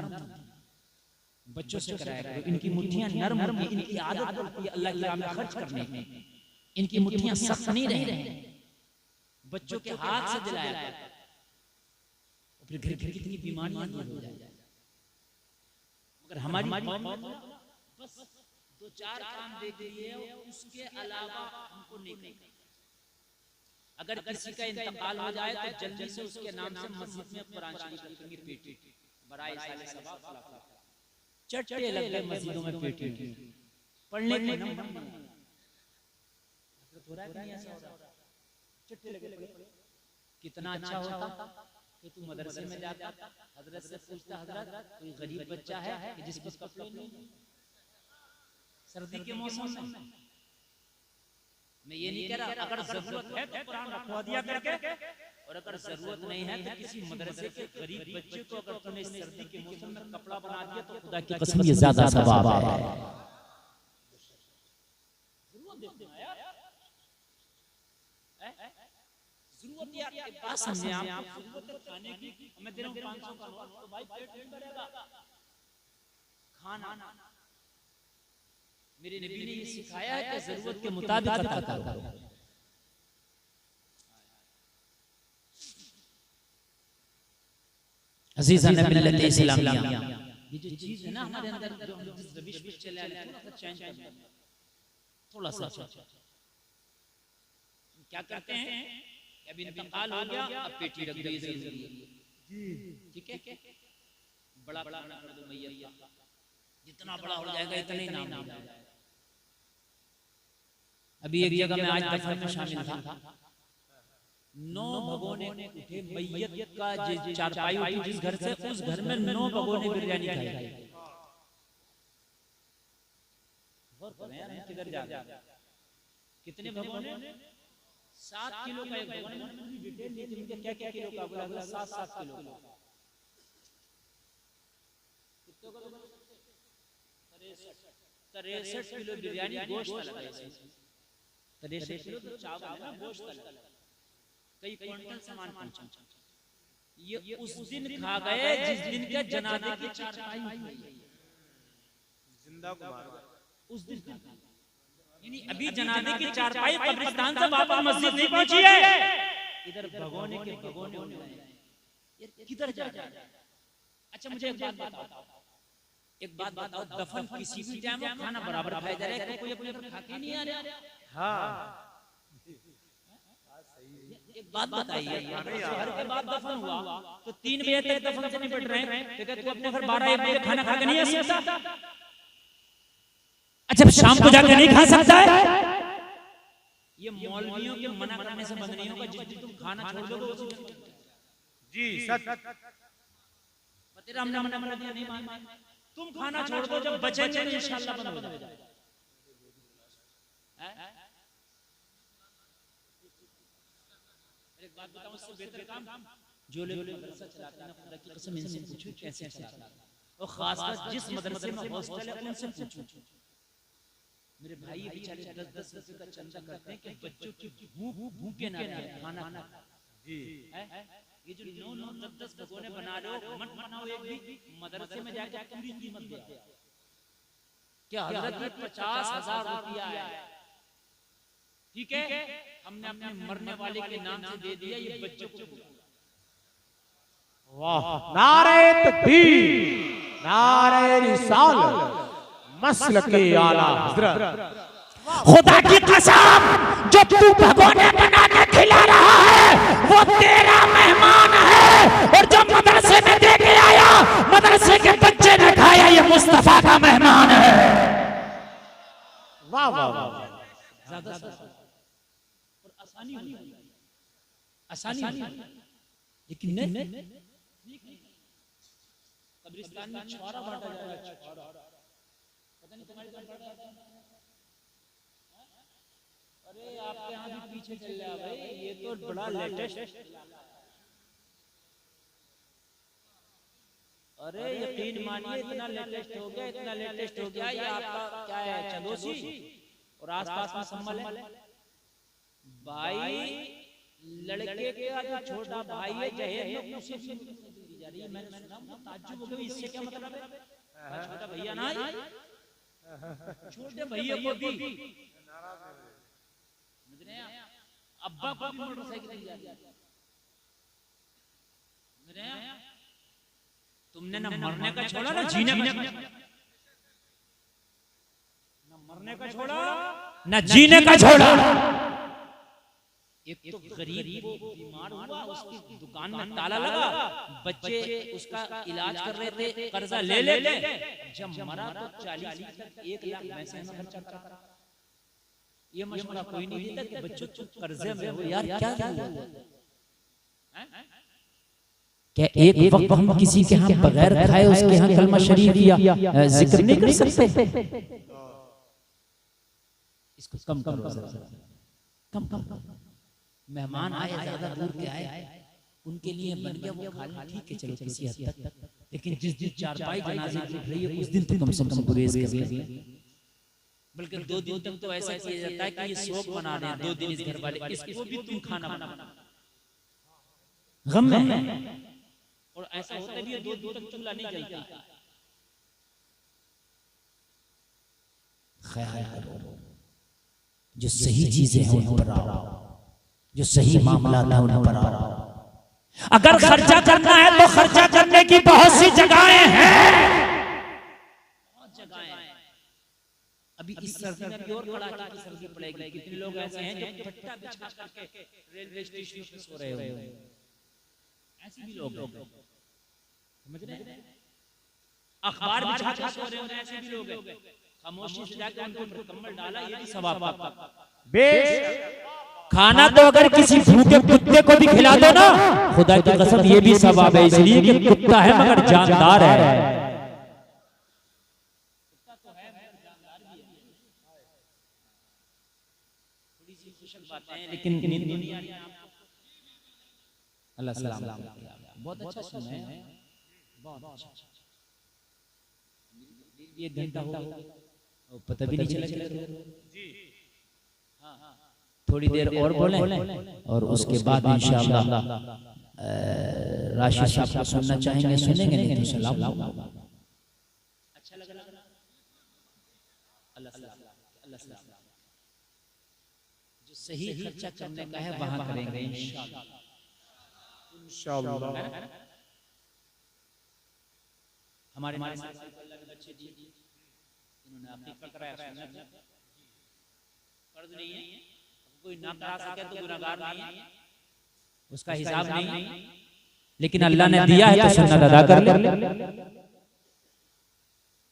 बच्चों से कराया करो, इनकी मुट्ठियां नरम होती, इनकी आदत होती है अल्लाह की राह में खर्च करने की, इनकी मुट्ठियां सख्त नहीं रहे, बच्चों के हाथ से दिलाया करो, फिर घर घर कितनी बीमारियां दूर हो जाए। मगर हमारी बस दो चार काम देख लिए, उसके अलावा हमको नहीं करना। अगर किसी का इंतकाल हो जाए तो जल्दी से उसके नाम से मस्जिद में कुरान शरीफ रखेंगे, पेटी बराए साले सवाब फला चट्टे लग गए मस्जिदों में, पेटी पढ़ने के नाम हो रहा है कि नहीं ऐसा हो रहा? चट्टे लगे कितना अच्छा होता कि तू मदरसे में जाता, हजरत से पूछता, हजरत कोई गरीब बच्चा है कि जिसको कपड़े नहीं, सर्दी के मौसम में। मैं ये नहीं कह रहा, अगर जरूरत है तो कुरान रखवा दिया करके और अगर जरूरत नहीं है तो किसी मदरसे के गरीब बच्चे को अगर तुमने सर्दी के मौसम में कपड़ा बना दिया तो खुदा की कसम ये ज्यादा सवाब है। जरूरत यार एक बात समझे आप, जरूरत है खाने की, मैं दे रहा हूं 500 का नोट तो भाई पेट नहीं भरेगा। खाना मेरे नबी ने ये सिखाया है कि जरूरत के मुताबिक खर्च करो। अजीज़ान मिल्लत इस्लामिया, ये जो चीज है ना हमारे अंदर जो हम जिस रविश पे चले आ रहे हैं, थोड़ा सा चेंज करना, थोड़ा सा क्या करते हैं, अब इंतकाल हो गया, अब पेटी रख दो, ये जरूरी है जी, ठीक है, बड़ा बड़ा कर दो मैयत का, जितना बड़ा हो जाएगा इतना ही नाम होगा। अभी एक जगह मैं आज दफन में शामिल था, 9 भगोने उठे मैयत का चारपाई उठी जिस घर से, उस घर में 9 भगोने बिरयानी खाई। किधर जा रहे हैं, कितने भगोने, 7 किलो का एक भगोने, डिटेल नहीं थी क्या क्या किलो का बोला, 7 किलो का, 63 किलो बिरयानी गोश्त लगा इसमें, 63 किलो तो चावल है ना, गोश्त लगा, कई क्विंटल सामान पहुंचा। ये उस दिन खा गए जिस दिन के जनाजे की चारपाई हुई, जिंदा को मार गए उस दिन, यानी अभी जनाजे की चारपाई कब्रिस्तान से वापस मस्जिद नहीं पहुंची है, इधर भगोने के भगोने होने हैं, किधर जा रहे हैं। अच्छा मुझे एक बात बताओ, दफन किसी भी टाइम में खाना बराबर खाया जा रहा है, कोई अपने पर खा के नहीं आ रहा। हाँ एक बात बताइए, हर के बाद दफन हुआ तो 3 बजे तक दफन से निपट रहे हैं, तो क्या तू अपने घर 12-1 बजे खाना खा के नहीं आ सकता? अच्छा शाम को जाकर नहीं खा सकता है? ये मौलवियों के मना करने से बंद नहीं होगा, जिस दिन तुम खाना छोड़ दोगे उसी दिन जी सच तेरा हमने मना दिया नहीं मान, तुम खाना छोड़ दो, जब बचेंगे तो इंशाअल्लाह बंद हो जाएगा। एक बात बताऊं, इससे बेहतर काम जो लोग मदरसा चलाते हैं, खुदा की कसम इनसे पूछो कैसे चलाते हैं, और खासकर जिस मदरसे में हॉस्टल है उनसे पूछो। मेरे भाई बेचारे 10-10 रुपए का चंदा करते हैं कि बच्चों की भूखे ना रहे, खाना जी। ये जो 9-9, 10-10 भगोने बना रहे हो, मत बनाओ एक भी, मदरसे में जाकर पूरी कीमत दे। क्या हजरत ने 50,000 रुपया है, ठीक है, हमने अपने मरने वाले के नाम से दे दिया, ये बच्चों को। वाह, नारे तकबीर, नारे रिसालत, मसलके आला हजरत। खुदा की कसम, जो तू भगोने बना के खिला रहा है वो तेरा मेहमान है, और जो मदरसे में दे के आया, मदरसे के बच्चे ने खाया, ये मुस्तफा का मेहमान है। वाह वाह वाह, ज्यादा और आसानी हुई, आसानी लेकिन नहीं, कब्रिस्तान में छुआरा बांटा जा रहा है, पता नहीं तुम्हारे घर बांटा जाता है। अरे आपके यहाँ भी पीछे चल रहा है भाई, ये तो बड़ा लेटेस्ट। अरे यकीन मानिए इतना लेटेस्ट हो गया, इतना लेटेस्ट हो गया, ये आपका क्या है, चंदोसी और आसपास में संभल है भाई, लड़के का जो छोटा भाई है जहेज में उसे दी जा रही है। मैंने सुना, ताज्जुब हो गया, इससे क्या मतलब है, छोटा भैया ना, छोटे भैया को भी अब्बा को भी मोटरसाइकिल दी जा रही है। तुमने ना मरने का छोड़ा ना जीने का, ना मरने का छोड़ा न जीने का छोड़ा। एक तो गरीब वो बीमार हुआ, उसकी दुकान में ताला लगा, बच्चे उसका इलाज कर रहे थे, कर्जा ले लेते, जब मरा तो 40 तक 1 लाख पैसे में खर्चा करा। ये मशवरा कोई नहीं देता कि बच्चों कर्जे में हो, यार क्या हुआ? क्या एक वक्त हम किसी के यहाँ बगैर खाए उसके यहाँ कलमा शरीफ या जिक्र नहीं कर सकते? इसको कम करो, कम मेहमान आए, ज्यादा दूर के आए, उनके लिए बन गया वो खा लें, ठीक है चलो किसी हद तक, लेकिन जिस दिन चारपाई जनाजे की उठ रही है उस दिन तो कम से कम गुरेज करिए। बल्कि 2 दिन तक तो ऐसा किया जाता है कि ये शौक बना रहे हैं 2 दिन इस घर वाले, इसको भी तुम खाना बना गम में, और ऐसा होता भी है 2 दिन तक चूल्हा नहीं जलता। ख्याल करो, जो सही चीजें हैं उन पर आओ, जो सही मामला था उन पर आओ। अगर खर्चा करना है तो खर्चा करने की बहुत सी जगहें हैं। अभी इस सर्दी में भी और कड़ाके की सर्दी पड़ेगी। कितने लोग ऐसे हैं जो फट्टा बिछा करके रेलवे स्टेशन पे सो रहे हो, ऐसे भी लोग समझ रहे हैं। अखबार बिछा कर सो रहे हो, ऐसे भी लोग हैं। खामोशी से जाकर उनको कंबल डाला, ये भी सवाब आपका। बेश खाना तो अगर किसी भूखे कुत्ते को भी खिला दो ना, खुदा की कसम ये भी सवाब है, इसलिए कि कुत्ता है मगर जानदार है। लेकिन नींद नहीं आ रही है। अल्लाह सलाम, बहुत अच्छा सुना है, बहुत अच्छा। 1 घंटा हो गया पता भी नहीं चला जी। थोड़ी देर और बोलें और उसके बाद इंशाअल्लाह राशिद साहब को सुनना चाहेंगे, सुनेंगे, नहीं तो सलाम। अच्छा लगा, अल्लाह सलाम। जो सही खर्चा करने का है वहां करेंगे इंशाअल्लाह। हमारे अल्लाह ने बच्चे दिए, इन्होंने अकीक़त कराया, कर्ज नहीं है, कोई ना करा सके तो गुनाहगार नहीं है, उसका हिसाब नहीं, लेकिन अल्लाह ने दिया है तो सुन्नत अदा कर ले।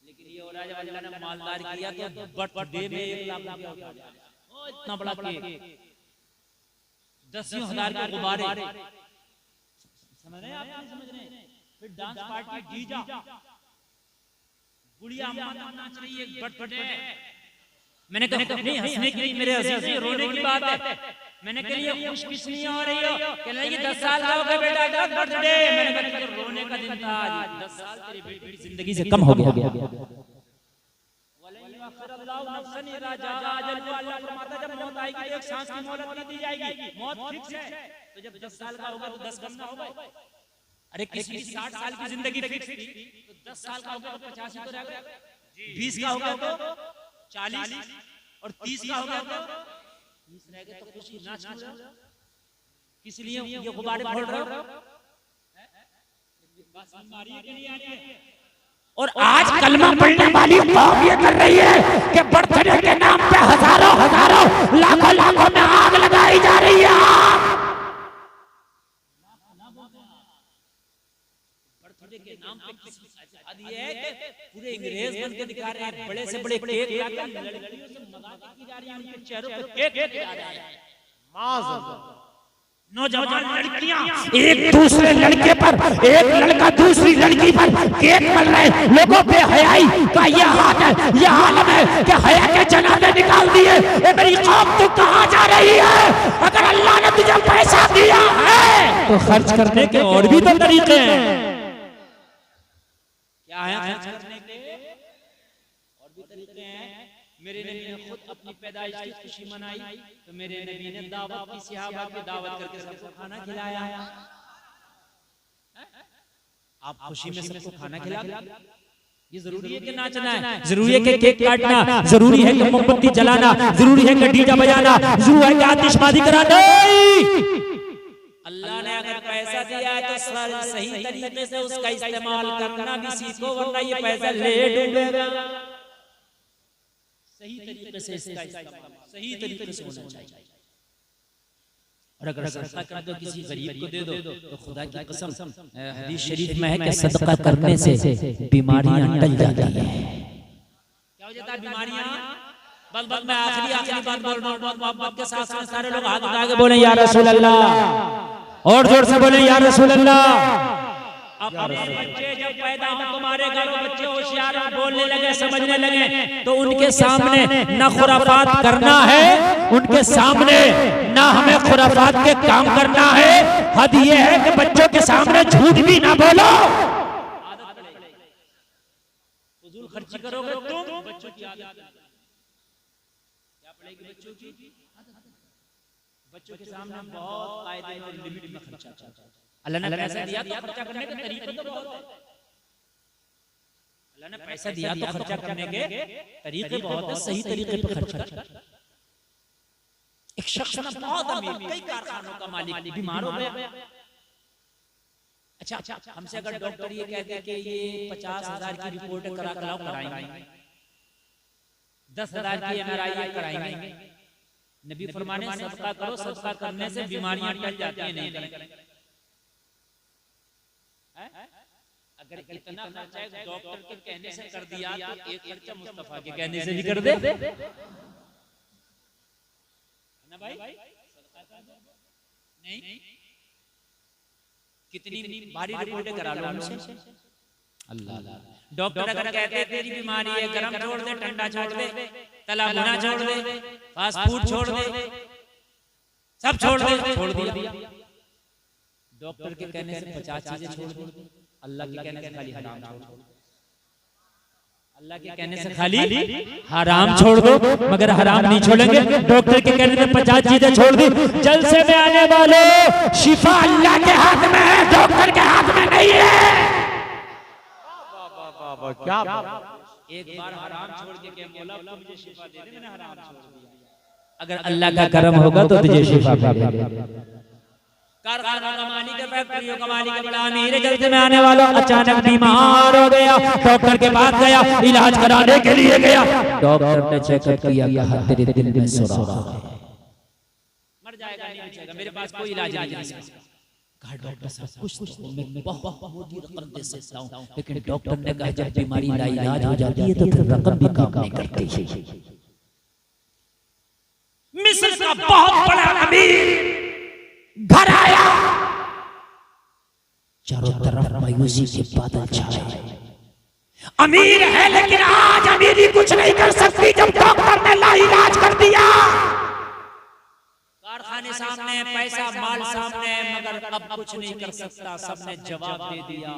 लेकिन ये हो रहा है जब अल्लाह ने मालदार किया तो बर्थडे में 1 लाख रुपया उठा लिया, ओ इतना बड़ा केक, 10,000 के गुब्बारे, समझ रहे हैं आप? नहीं समझ रहे हैं? फिर डांस पार्टी, डीजे, गुड़िया अम्मा नाच रही है, बर्थडे। मैंने कहा नहीं हंसने की, मेरे अजीज रोने की बात है। मैंने कहा ये खुश किस लिए हो रही हो? कहने लगी 10 साल का हो गया बेटा, आज बर्थडे। मैंने कहा तो रोने का दिन था आज, 10 साल तेरी बेटी की जिंदगी से कम हो गया। अल्लाह फरमाता जब मौत आएगी एक सांस की मोहलत नहीं दी जाएगी, मौत फिक्स है। तो जब 10 साल का होगा तो 10 कम ना होगा। अरे किसी की 60 साल की जिंदगी फिक्स थी तो 10 साल का होगा तो 85 तो रह गया, 20 का होगा तो 40 और 30 का होगा तो 30 रह गए, तो खुशी नाच रहे हो, किस लिए ये गुब्बारे फोड़ रहे हो? बस बीमारी के लिए आ रही है। और आज कलमा पढ़ने वाली कौम ये कर रही है कि बर्थडे के नाम पे हजारों लाखों में आग लगाई जा रही है। बर्थडे के नाम पे आज ये है कि पूरे अंग्रेज बन के दिखा रहे हैं, बड़े से बड़े केक लाकर लड़कियों से मजाक की जा रही है, उनके चेहरों पे केक आ रहा है। नौजवान लड़कियां एक दूसरे लड़के पर, एक लड़का दूसरी लड़की पर केक मल रहे हैं। लोगों पे हयाई का यह हाल है, यह आलम है कि हया के जनाजे निकाल दिए। मेरी कौम तू कहां जा रही है? अगर अल्लाह ने तुझे पैसा दिया है तो खर्च करने के और भी तो तरीके हैं। क्या है खर्च करने के और भी तरीके हैं। मेरे नबी ने खुद अपनी पैदाइश की खुशी मनाई तो मेरे नबी ने दावत की, सहाबा की दावत करके सबको खाना खिलाया। आप खुशी में सबको खाना खिला, ये जरूरी है कि नाचना है, जरूरी है कि केक काटना, जरूरी है कि मोमबत्ती जलाना, जरूरी है कि डीजे बजाना, जरूरी है कि आतिशबाजी कराना। अल्लाह ने अगर पैसा दिया है तो सही तरीके से उसका इस्तेमाल करना भी सीखो, वरना ये पैसा ले डूबेगा। सही तरीके से इसका इस्तेमाल सही तरीके से होना चाहिए। और अगर सदका कर दो, किसी गरीब को दे दो तो खुदा की कसम हदीस शरीफ में है कि सदका करने से बीमारियां टल जाती हैं। क्या हो जाता है बीमारियां? बस मैं आखिरी बात बोल रहा हूं, बहुत मोहब्बत के साथ सारे लोग हाथ उठा के बोले या रसूल अल्लाह, और जोर से बोले या रसूल अल्लाह। अपने बच्चे जब पैदा हो, तुम्हारे घर में बच्चे होशियार बोलने लगे, समझने लगे, तो उनके सामने न खुराफात करना है उनके सामने ना हमें खुराफात के काम करना है। हद ये है कि बच्चों के सामने झूठ भी ना बोलो। फजूल खर्ची करोगे तुम, बच्चों की आदत क्या पड़ेगी? बच्चों के सामने बहुत कायदे और लिमिट में खर्चा करना। अल्लाह ने पैसा दिया तो खर्चा करने के तरीके तो बहुत है। अल्लाह ने पैसा दिया तो खर्चा करने के तरीके बहुत है, सही तरीके पे खर्चा कर। एक शख्स ना बहुत अमीर, कई कारखानों का मालिक, बीमार हो गया। अच्छा, हमसे अगर डॉक्टर ये कहते कि ये 50,000 की रिपोर्ट कराएंगे, 10,000 की MRI कराएंगे, नबी फरमाने सदका करो, सदका करने से बीमारियां टल जाती हैं। नहीं करें। अगर इतना खर्चा डॉक्टर के कहने से कर दिया तो एक खर्चा मुस्तफा के कहने से भी कर दे ना भाई। नहीं, कितनी भारी रिपोर्टें करा लो हमसे। अल्लाह, डॉक्टर अगर कहते तेरी बीमारी है, गरम छोड़ दे, ठंडा छोड़ दे, तला भुना छोड़ दे, फास्ट फूड छोड़ दे, सब छोड़ दे, छोड़ दिया। डॉक्टर के कहने से 50 चीजें छोड़ दे, अल्लाह के कहने से खाली हराम छोड़ दो। अल्लाह के कहने से खाली हराम छोड़ दो, मगर हराम नहीं छोड़ेंगे। डॉक्टर के कहने से 50 चीजें छोड़ दी। जलसे में आने वाले शिफा अल्लाह के हाथ में है, डॉक्टर के हाथ में नहीं है। क्या एक बार हराम छोड़ के क्या बोला, मुझे शिफा दे दे, मैंने हराम छोड़ दिया। अगर अल्लाह का करम होगा तो तुझे शिफा मिलेगी। कारखाना का मालिक है, फैक्ट्रियों का मालिक है, बड़ा अमीर है। जल्दी में आने वाला अचानक बीमार हो गया, डॉक्टर के पास गया, इलाज कराने के लिए गया। डॉक्टर ने चेकअप किया, कहा तेरे दिल में सुराख है, मर जाएगा, नहीं बचेगा, मेरे पास कोई इलाज नहीं है। कहा डॉक्टर साहब कुछ तो मैं बहुत मोटी रकम दे सकता हूं, लेकिन डॉक्टर ने कहा जब बीमारी लाइलाज हो जाती है तो फिर रकम भी काम नहीं करती है। मिस्र का बहुत बड़ा अमीर घर आया, चारों तरफ मायूसी के बादल छाए। अमीर है लेकिन आज अमीरी कुछ नहीं कर सकती जब डॉक्टर ने लाइलाज कर दिया। कारखाने सामने, पैसा माल सामने, मगर अब कुछ नहीं कर सकता। सबने जवाब दे दिया।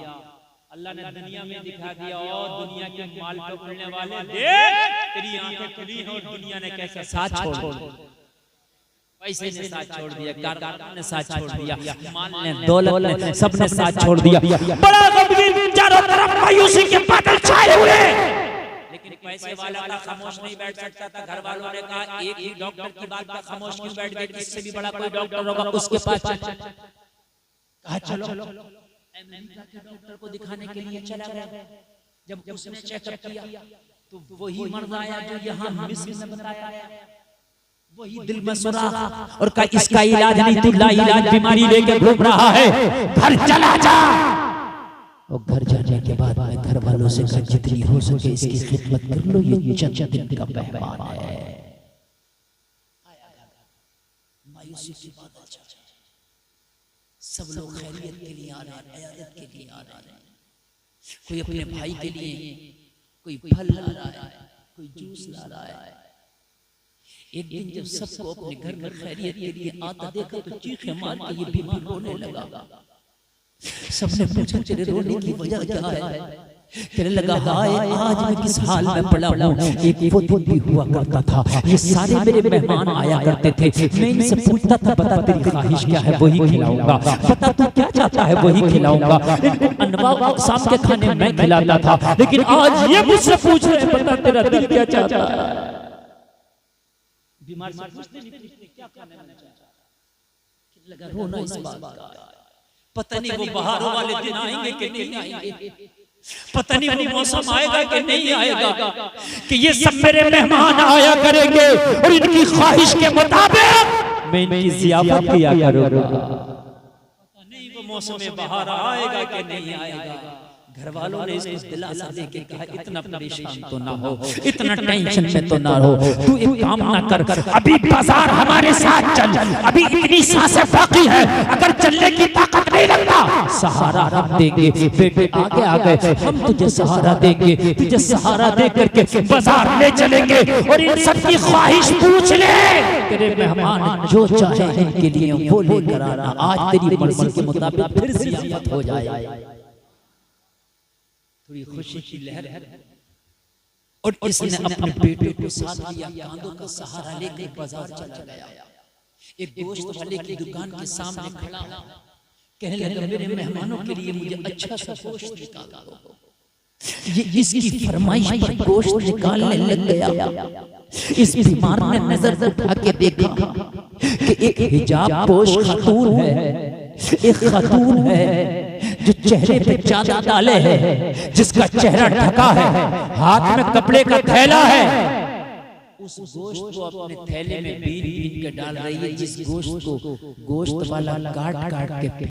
अल्लाह ने दुनिया में दिखा दिया, और दुनिया के माल पे खुलने वाले देख, तेरी आंखें खुली हैं और दुनिया ने कैसा साथ छोड़ दिया। पैसे ने साथ छोड़ दिया, कारखाने ने साथ छोड़ दिया, माल ने, दौलत ने, सबने साथ छोड़ दिया। बड़ा गमगीन, चारों तरफ मायूसी के बादल छाए हुए। लेकिन पैसे वाला था, खामोश नहीं बैठ सकता था। घर वालों ने कहा एक ही डॉक्टर की बात पर खामोश क्यों बैठ गए, इससे भी बड़ा कोई डॉक्टर होगा उसके पास कहा चलो। अमेरिका के डॉक्टर को दिखाने के लिए चला गया। जब उसने चेकअप किया तो वही मर्द आया जो यहाँ मिस्र में बताया, वही दिल में सुराख, और कहा इसका इलाज नहीं, तू लाइलाज बीमारी लेके घूम रहा है, घर चला जा। और घर जाने के बाद मैं घर वालों से कहा जितनी हो सके इसकी खिदमत कर लो, ये चंद दिन का मेहमान है। मायूसी की बादल छा गए, सब लोग खैरियत के लिए आ रहे हैं, इयादत के लिए आ रहे हैं। कोई अपने भाई के लिए कोई फल ला रहा है, कोई जूस ला रहा है। एक दिन जब सबको अपने घर में खैरियत के लिए आता देखा तो चीखे मार के ये बीमार रोने लगा। सबने पूछा तेरे रोने की वजह क्या है? कहने लगा हाय आज मैं किस हाल में पड़ा हूँ। एक वो दिन भी हुआ करता था, ये सारे मेरे मेहमान आया करते थे, मैं इनसे पूछता था बता तेरी ख्वाहिश क्या है, वही खिलाऊंगा, बता तू क्या चाहता है, वही खिलाऊंगा। इनको अनवा अक़साम के खाने मैं खिलाता था, लेकिन आज ये मुझसे पूछ रहे हैं बता तेरा दिल क्या चाहता है। बीमार से पूछते नहीं क्या खाने में चाहता, लगा रोना इस बात का। पता नहीं वो बहारों वाले दिन आएंगे कि नहीं आएंगे, पता नहीं वो मौसम आएगा कि नहीं आएगा, कि ये सब मेरे मेहमान आया करेंगे और इनकी ख्वाहिश के मुताबिक मैं इनकी ज़ियाफत किया करूंगा। पता नहीं वो मौसम बहार आएगा कि नहीं आएगा। घर वालों ने इसको दिलासा दे के कहा इतना परेशान तो ना हो, इतना टेंशन में तो ना हो, तू एक काम ना कर, अभी बाजार हमारे साथ चल, अभी इतनी सांसें बाकी है, अगर चलने की ताकत नहीं रखता सहारा हम देंगे। बेटे आगे आ गए, हम तुझे सहारा देंगे, तुझे सहारा दे करके बाजार ले चलेंगे और इन सब की ख्वाहिश पूछ ले कि तेरे मेहमान जो चाहे इनके लिए वो लेकर आना, आज तेरी मर्जी के मुताबिक फिर सियासत हो जाए। थोड़ी खुशी की लहर है और इसने अपने बेटे को साथ लिया, कांधों का सहारा लेकर बाजार चला गया। एक गोश्त वाले की दुकान के सामने खड़ा कहने लगा, मेरे मेहमानों के लिए मुझे अच्छा सा गोश्त निकाल दो। ये इसकी फरमाइश पर गोश्त निकालने लग गया। इस बीमार ने नजर उठा के देखा कि एक हिजाब पोश खातून है, एक खातून है जो चेहरे पे चादर डाले है, जिसका चेहरा ढका है, हाथ में कपड़े का थैला है। उस गोश्त को अपने थैले में बीन बीन के डाल रही है, जिस गोश्त को गोश्त वाला काट काट के